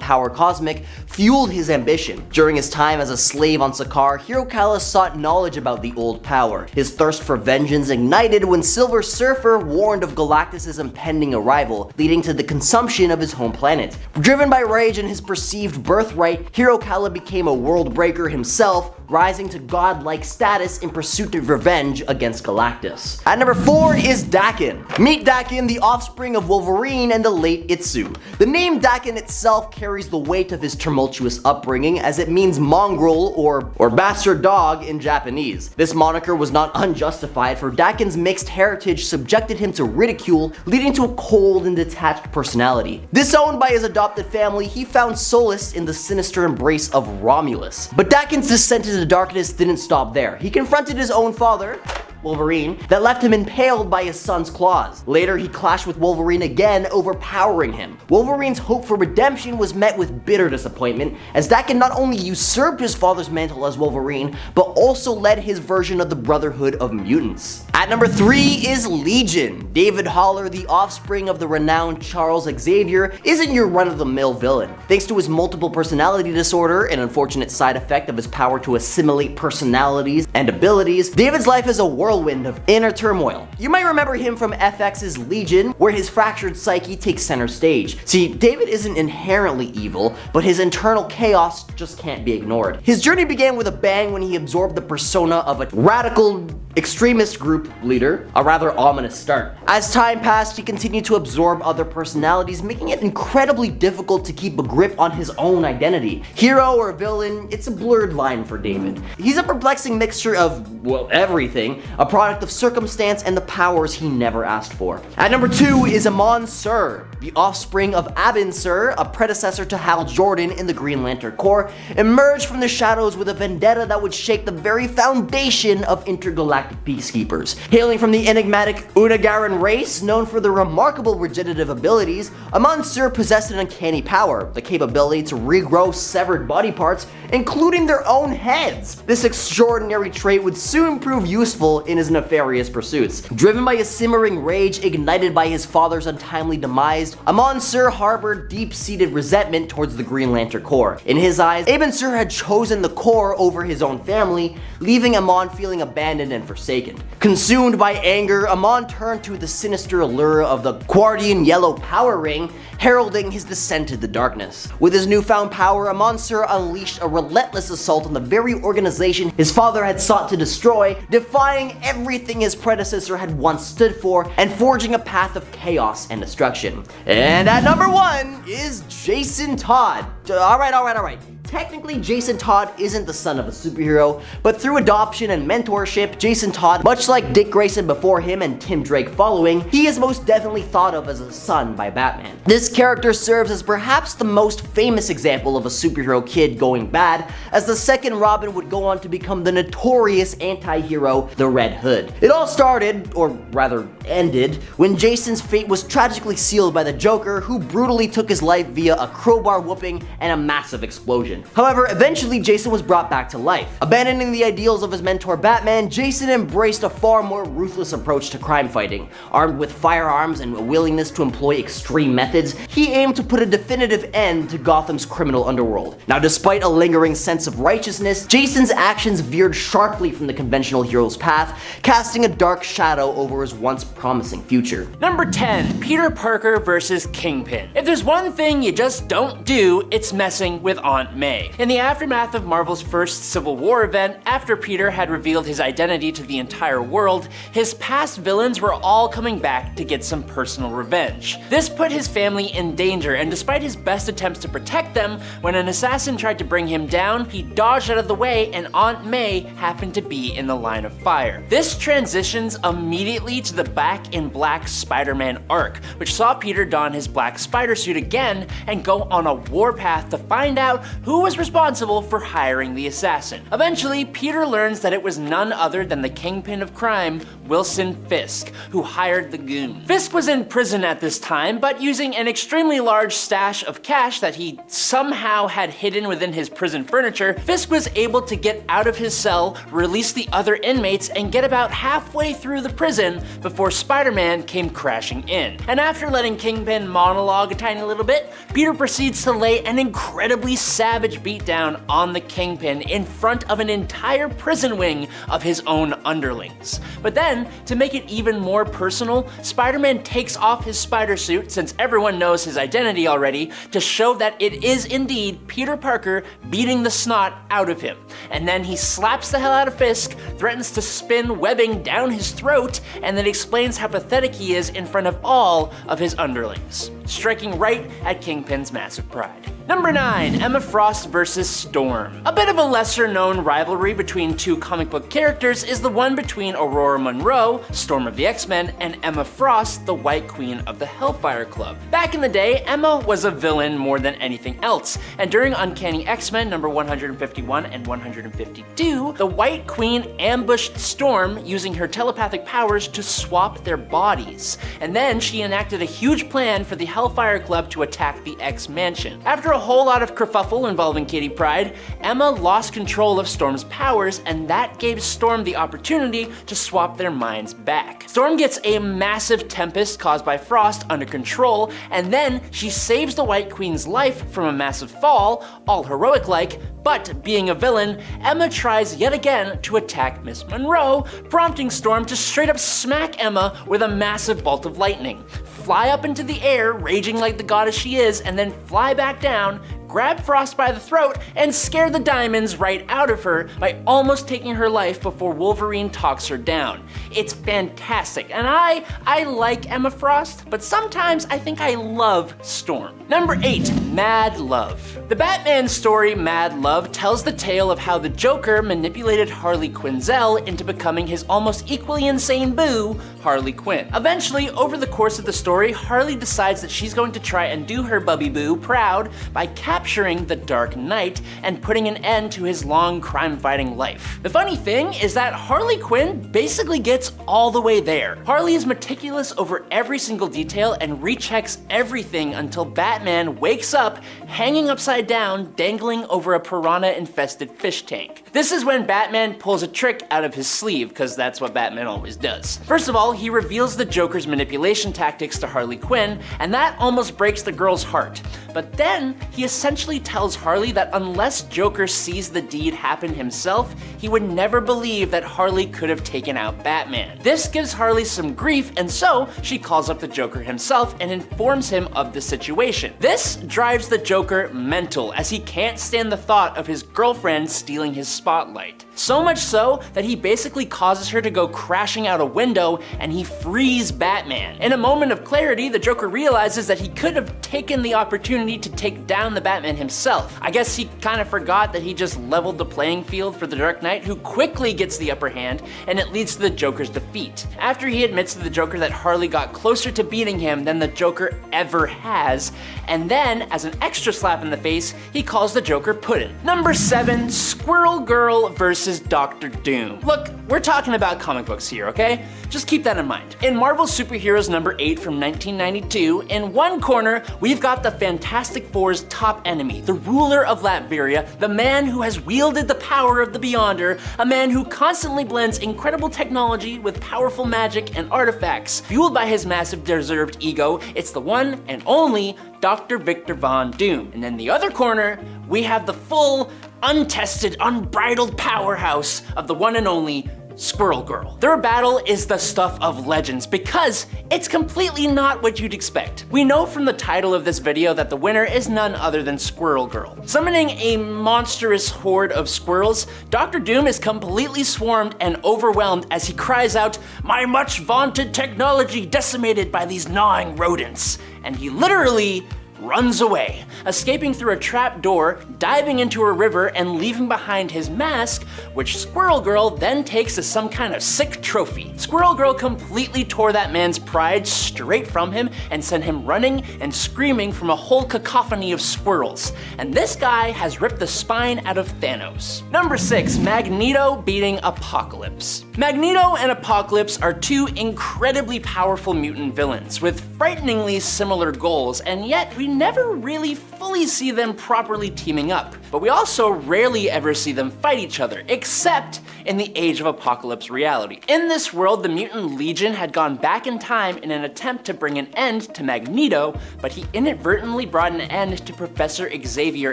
power cosmic, fueled his ambition. During his time as a slave on Sakaar, Hero Kala sought knowledge about the old power. His thirst for vengeance ignited when Silver Surfer warned of Galactus' impending arrival, leading to the consumption of his home planet. Driven by rage and his perceived birthright, Hero Kala became a world breaker himself, rising to godlike status in pursuit of revenge against Galactus. At number 4 is Daken. Meet Daken, the offspring of Wolverine and the late Itsu. The name Daken itself carries the weight of his tumultuous upbringing, as it means mongrel or bastard dog in Japanese. This moniker was not unjustified, for Daken's mixed heritage subjected him to ridicule, leading to a cold and detached personality. Disowned by his adopted family, he found solace in the sinister embrace of Romulus. But Daken's descent into into the darkness didn't stop there. He confronted his own father, Wolverine, that left him impaled by his son's claws. Later, he clashed with Wolverine again, overpowering him. Wolverine's hope for redemption was met with bitter disappointment, as Daken not only usurped his father's mantle as Wolverine, but also led his version of the Brotherhood of Mutants. At number 3 is Legion. David Haller, the offspring of the renowned Charles Xavier, isn't your run-of-the-mill villain. Thanks to his multiple personality disorder, an unfortunate side effect of his power to assimilate personalities and abilities, David's life is a whirlwind of inner turmoil. You might remember him from FX's Legion, where his fractured psyche takes center stage. See, David isn't inherently evil, but his internal chaos just can't be ignored. His journey began with a bang when he absorbed the persona of a radical extremist group leader, a rather ominous start. As time passed, he continued to absorb other personalities, making it incredibly difficult to keep a grip on his own identity. Hero or villain, it's a blurred line for David. He's a perplexing mixture of, well, everything, a product of circumstance and the powers he never asked for. At number 2 is Amon Sur, the offspring of Abin Sur, a predecessor to Hal Jordan in the Green Lantern Corps, emerged from the shadows with a vendetta that would shake the very foundation of intergalactic peacekeepers. Hailing from the enigmatic Unagaran race, known for their remarkable regenerative abilities, Amon Sur possessed an uncanny power, the capability to regrow severed body parts, including their own heads. This extraordinary trait would soon prove useful in his nefarious pursuits. Driven by a simmering rage ignited by his father's untimely demise, Amon Sur harbored deep-seated resentment towards the Green Lantern Corps. In his eyes, Abin Sur had chosen the Corps over his own family, leaving Amon feeling abandoned and forsaken. Consumed by anger, Amon turned to the sinister allure of the Guardian Yellow Power Ring, heralding his descent into darkness. With his newfound power, Amon Sur unleashed a relentless assault on the very organization his father had sought to destroy, defying everything his predecessor had once stood for, and forging a path of chaos and destruction. And at number 1 is Jason Todd. Alright. Technically, Jason Todd isn't the son of a superhero, but through adoption and mentorship, Jason Todd, much like Dick Grayson before him and Tim Drake following, he is most definitely thought of as a son by Batman. This character serves as perhaps the most famous example of a superhero kid going bad, as the second Robin would go on to become the notorious anti-hero, the Red Hood. It all started, or rather ended, when Jason's fate was tragically sealed by the Joker, who brutally took his life via a crowbar whooping and a massive explosion. However, eventually Jason was brought back to life. Abandoning the ideals of his mentor Batman, Jason embraced a far more ruthless approach to crime fighting. Armed with firearms and a willingness to employ extreme methods, he aimed to put a definitive end to Gotham's criminal underworld. Now, despite a lingering sense of righteousness, Jason's actions veered sharply from the conventional hero's path, casting a dark shadow over his once promising future. Number 10, Peter Parker versus Kingpin. If there's one thing you just don't do, it's messing with Aunt May. In the aftermath of Marvel's first Civil War event, after Peter had revealed his identity to the entire world, his past villains were all coming back to get some personal revenge. This put his family in danger, and despite his best attempts to protect them, when an assassin tried to bring him down, he dodged out of the way and Aunt May happened to be in the line of fire. This transitions immediately to the Back in Black Spider-Man arc, which saw Peter don his black spider suit again and go on a warpath to find out who was responsible for hiring the assassin. Eventually, Peter learns that it was none other than the kingpin of crime, Wilson Fisk, who hired the goon. Fisk was in prison at this time, but using an extremely large stash of cash that he somehow had hidden within his prison furniture, Fisk was able to get out of his cell, release the other inmates, and get about halfway through the prison before Spider-Man came crashing in. And after letting Kingpin monologue a tiny little bit, Peter proceeds to lay an incredibly savage beatdown on the Kingpin in front of an entire prison wing of his own underlings. But then, to make it even more personal, Spider-Man takes off his spider suit, since everyone knows his identity already, to show that it is indeed Peter Parker beating the snot out of him. And then he slaps the hell out of Fisk, threatens to spin webbing down his throat, and then explains how pathetic he is in front of all of his underlings, striking right at Kingpin's massive pride. Number 9, Emma Frost vs. Storm. A bit of a lesser known rivalry between two comic book characters is the one between Aurora Monroe, Storm of the X-Men, and Emma Frost, the White Queen of the Hellfire Club. Back in the day, Emma was a villain more than anything else, and during Uncanny X-Men number 151 and 152, the White Queen ambushed Storm using her telepathic powers to swap their bodies, and then she enacted a huge plan for the Hellfire Club to attack the X-Mansion. After a whole lot of kerfuffle involving Kitty Pryde, Emma lost control of Storm's powers, and that gave Storm the opportunity to swap their minds back. Storm gets a massive tempest caused by Frost under control, and then she saves the White Queen's life from a massive fall, all heroic-like, but being a villain, Emma tries yet again to attack Miss Monroe, prompting Storm to straight up smack Emma with a massive bolt of lightning, fly up into the air, raging like the goddess she is, and then fly back down, grab Frost by the throat, and scare the diamonds right out of her by almost taking her life before Wolverine talks her down. It's fantastic, and I like Emma Frost, but sometimes I think I love Storm. Number 8, Mad Love. The Batman story Mad Love tells the tale of how the Joker manipulated Harley Quinzel into becoming his almost equally insane boo, Harley Quinn. Eventually, over the course of the story, Harley decides that she's going to try and do her bubby boo proud by capturing the Dark Knight and putting an end to his long crime-fighting life. The funny thing is that Harley Quinn basically gets all the way there. Harley is meticulous over every single detail and rechecks everything until Batman wakes up hanging upside down, dangling over a piranha-infested fish tank. This is when Batman pulls a trick out of his sleeve, because that's what Batman always does. First of all, he reveals the Joker's manipulation tactics to Harley Quinn, and that almost breaks the girl's heart. But then, he essentially tells Harley that unless Joker sees the deed happen himself, he would never believe that Harley could have taken out Batman. This gives Harley some grief, and so she calls up the Joker himself and informs him of the situation. This drives the Joker mental, as he can't stand the thought of his girlfriend stealing his spotlight. So much so that he basically causes her to go crashing out a window, and he frees Batman. In a moment of clarity, the Joker realizes that he could have taken the opportunity to take down the Batman himself. I guess he kind of forgot that he just leveled the playing field for the Dark Knight, who quickly gets the upper hand, and it leads to the Joker's defeat. After he admits to the Joker that Harley got closer to beating him than the Joker ever has, and then, as an extra slap in the face, he calls the Joker Puddin'. Number 7, Squirrel Girl vs. Dr. Doom. Look, we're talking about comic books here, okay? Just keep that in mind. In Marvel Superheroes number 8 from 1992, in one corner, we've got the Fantastic Four's top enemy, the ruler of Latveria, the man who has wielded the power of the Beyonder, a man who constantly blends incredible technology with powerful magic and artifacts. Fueled by his massive deserved ego, it's the one and only Dr. Victor Von Doom. And in the other corner, we have the full, untested, unbridled powerhouse of the one and only Squirrel Girl. Their battle is the stuff of legends because it's completely not what you'd expect. We know from the title of this video that the winner is none other than Squirrel Girl. Summoning a monstrous horde of squirrels, Dr. Doom is completely swarmed and overwhelmed as he cries out, "My much vaunted technology decimated by these gnawing rodents." And he literally runs away, escaping through a trap door, diving into a river, and leaving behind his mask, which Squirrel Girl then takes as some kind of sick trophy. Squirrel Girl completely tore that man's pride straight from him and sent him running and screaming from a whole cacophony of squirrels. And this guy has ripped the spine out of Thanos. Number 6, Magneto beating Apocalypse. Magneto and Apocalypse are two incredibly powerful mutant villains with frighteningly similar goals, and yet we never really fully see them properly teaming up. But we also rarely ever see them fight each other, except in the Age of Apocalypse reality. In this world, the Mutant Legion had gone back in time in an attempt to bring an end to Magneto, but he inadvertently brought an end to Professor Xavier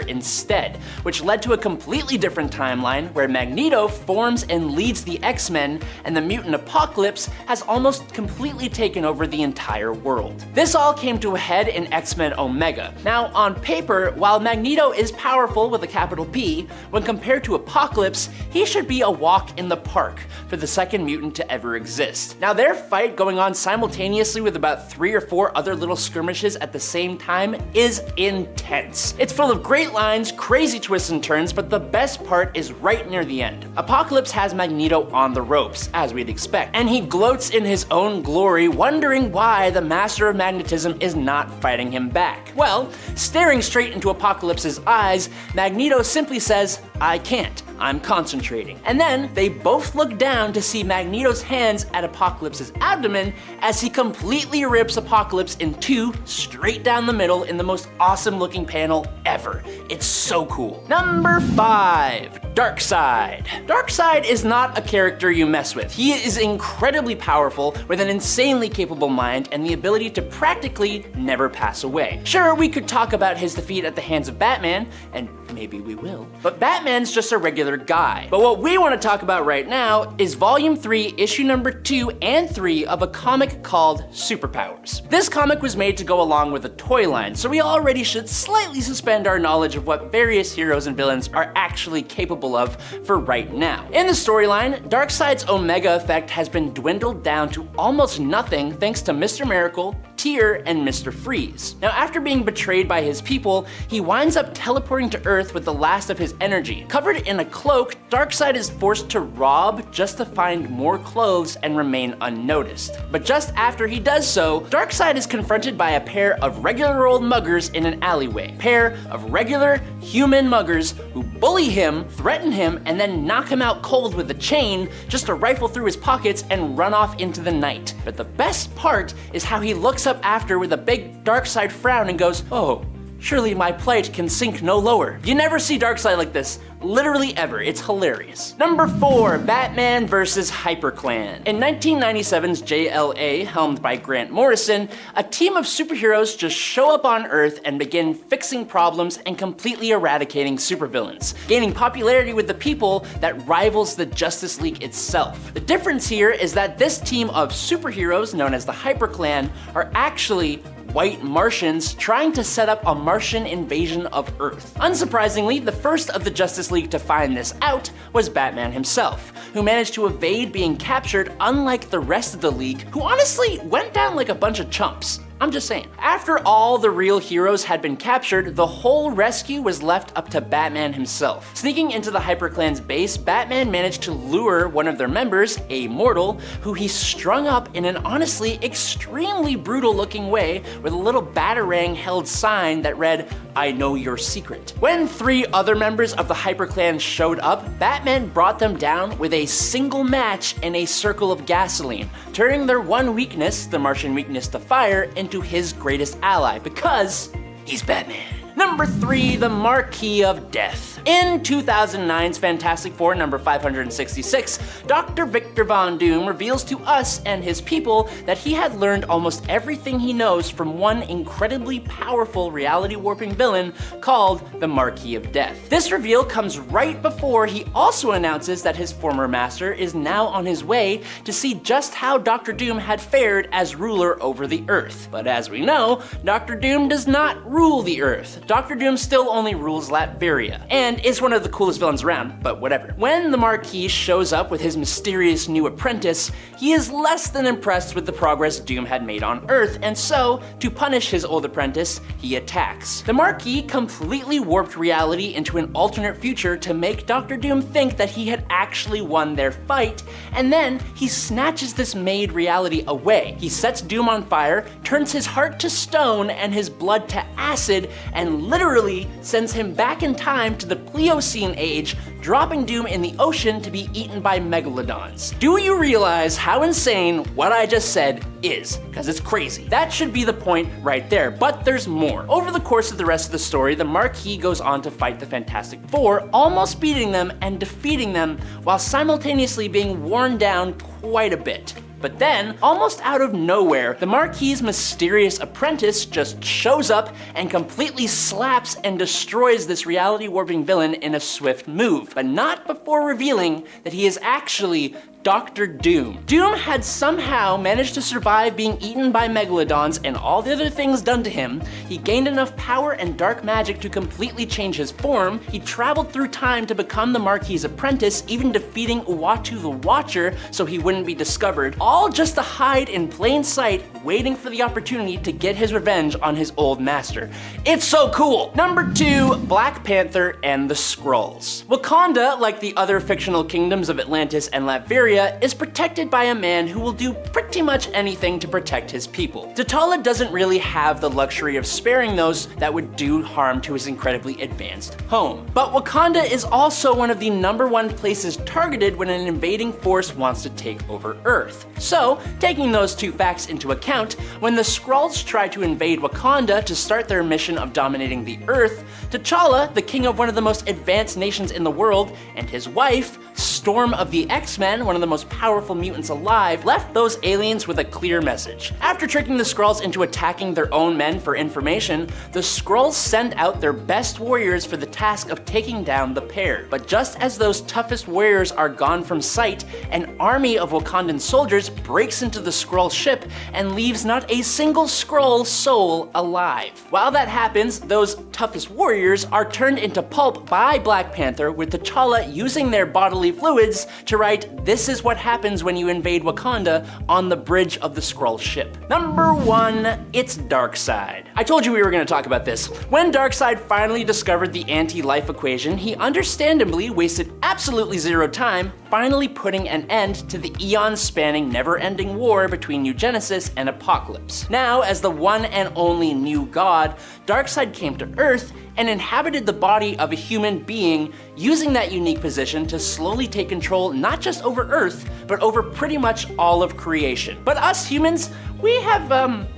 instead, which led to a completely different timeline where Magneto forms and leads the X-Men, and the Mutant Apocalypse has almost completely taken over the entire world. world. This all came to a head in X-Men Omega. Now, on paper, while Magneto is powerful with a capital P, when compared to Apocalypse, he should be a walk in the park for the second mutant to ever exist. Now, their fight going on simultaneously with about 3 or 4 other little skirmishes at the same time is intense. It's full of great lines, crazy twists and turns, but the best part is right near the end. Apocalypse has Magneto on the ropes, as we'd expect, and he gloats in his own glory, wondering why the Master of Magnetism is not fighting him back. Well, staring straight into Apocalypse's eyes, Magneto simply says, "I can't. I'm concentrating." And then they both look down to see Magneto's hands at Apocalypse's abdomen as he completely rips Apocalypse in two straight down the middle in the most awesome looking panel ever. It's so cool. Number 5, Darkseid. Darkseid is not a character you mess with. He is incredibly powerful with an insanely capable mind and the ability to practically never pass away. Sure, we could talk about his defeat at the hands of Batman, and maybe we will, but Batman's just a regular guy. But what we want to talk about right now is Volume 3, Issue number 2 and 3 of a comic called Superpowers. This comic was made to go along with a toy line, so we already should slightly suspend our knowledge of what various heroes and villains are actually capable of for right now. In the storyline, Darkseid's Omega effect has been dwindled down to almost nothing thanks to Mr. Miracle, Tyr, and Mr. Freeze. Now, after being betrayed by his people, he winds up teleporting to Earth with the last of his energy. Covered in a cloak, Darkseid is forced to rob just to find more clothes and remain unnoticed. But just after he does so, Darkseid is confronted by a pair of regular old muggers in an alleyway. A pair of regular human muggers who bully him, threaten him, and then knock him out cold with a chain just to rifle through his pockets and run off into the night. But the best part is how he looks up after with a big Darkseid frown and goes, "Oh, surely my plight can sink no lower." You never see Darkseid like this, literally ever. It's hilarious. Number 4, Batman vs. HyperClan. In 1997's JLA, helmed by Grant Morrison, a team of superheroes just show up on Earth and begin fixing problems and completely eradicating supervillains, gaining popularity with the people that rivals the Justice League itself. The difference here is that this team of superheroes, known as the HyperClan, are actually white Martians trying to set up a Martian invasion of Earth. Unsurprisingly, the first of the Justice League to find this out was Batman himself, who managed to evade being captured unlike the rest of the League, who honestly went down like a bunch of chumps. I'm just saying. After all the real heroes had been captured, the whole rescue was left up to Batman himself. Sneaking into the HyperClan's base, Batman managed to lure one of their members, a mortal, who he strung up in an honestly extremely brutal looking way with a little batarang-held sign that read, "I know your secret." When 3 other members of the HyperClan showed up, Batman brought them down with a single match and a circle of gasoline, turning their one weakness, the Martian weakness to fire, into his greatest ally, because he's Batman. Number 3, the Marquis of Death. In 2009's Fantastic Four number 566, Dr. Victor Von Doom reveals to us and his people that he had learned almost everything he knows from one incredibly powerful reality warping villain called the Marquis of Death. This reveal comes right before he also announces that his former master is now on his way to see just how Dr. Doom had fared as ruler over the Earth. But as we know, Dr. Doom does not rule the Earth. Dr. Doom still only rules Latveria, and is one of the coolest villains around, but whatever. When the Marquis shows up with his mysterious new apprentice, he is less than impressed with the progress Doom had made on Earth, and so, to punish his old apprentice, he attacks. The Marquis completely warped reality into an alternate future to make Dr. Doom think that he had actually won their fight, and then he snatches this made reality away. He sets Doom on fire, turns his heart to stone and his blood to acid, and literally sends him back in time to the Pliocene age, dropping Doom in the ocean to be eaten by megalodons. Do you realize how insane what I just said is? Because it's crazy. That should be the point right there, but there's more. Over the course of the rest of the story, the Marquis goes on to fight the Fantastic Four, almost beating them and defeating them while simultaneously being worn down quite a bit. But then, almost out of nowhere, the Marquis' mysterious apprentice just shows up and completely slaps and destroys this reality warping villain in a swift move, but not before revealing that he is actually Dr. Doom. Doom had somehow managed to survive being eaten by megalodons and all the other things done to him. He gained enough power and dark magic to completely change his form. He traveled through time to become the Marquis's apprentice, even defeating Uatu the Watcher so he wouldn't be discovered, all just to hide in plain sight, waiting for the opportunity to get his revenge on his old master. It's so cool! Number 2, Black Panther and the Skrulls. Wakanda, like the other fictional kingdoms of Atlantis and Latveria, is protected by a man who will do pretty much anything to protect his people. T'Challa doesn't really have the luxury of sparing those that would do harm to his incredibly advanced home. But Wakanda is also one of the #1 places targeted when an invading force wants to take over Earth. So, taking those two facts into account, when the Skrulls try to invade Wakanda to start their mission of dominating the Earth, T'Challa, the king of one of the most advanced nations in the world, and his wife, Storm of the X-Men, one of the most powerful mutants alive, left those aliens with a clear message. After tricking the Skrulls into attacking their own men for information, the Skrulls send out their best warriors for the task of taking down the pair. But just as those toughest warriors are gone from sight, an army of Wakandan soldiers breaks into the Skrull ship and leaves not a single Skrull soul alive. While that happens, those toughest warriors are turned into pulp by Black Panther, with T'Challa using their bodily fluids to write "This is what happens when you invade Wakanda" on the bridge of the Skrull ship. Number 1, it's Darkseid. I told you we were going to talk about this. When Darkseid finally discovered the anti-life equation, he understandably wasted absolutely zero time finally putting an end to the eon-spanning, never-ending war between New Genesis and Apocalypse. Now, as the one and only new god, Darkseid came to Earth and inhabited the body of a human being, using that unique position to slowly take control not just over Earth, but over pretty much all of creation. But us humans, we have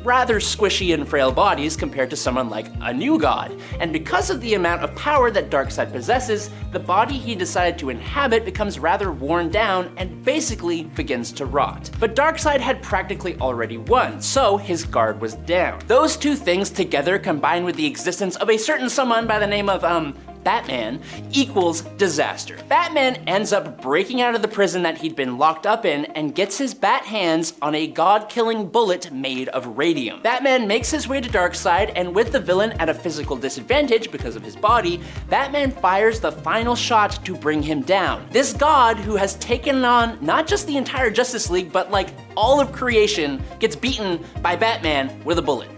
rather squishy and frail bodies compared to someone like a new god. And because of the amount of power that Darkseid possesses, the body he decided to inhabit becomes rather worn down and basically begins to rot. But Darkseid had practically already won, so his guard was down. Those two things together, combined with the existence of a certain someone by the name of, Batman, equals disaster. Batman ends up breaking out of the prison that he'd been locked up in and gets his bat hands on a god-killing bullet made of radium. Batman makes his way to Darkseid, and with the villain at a physical disadvantage because of his body, Batman fires the final shot to bring him down. This god, who has taken on not just the entire Justice League, but like all of creation, gets beaten by Batman with a bullet.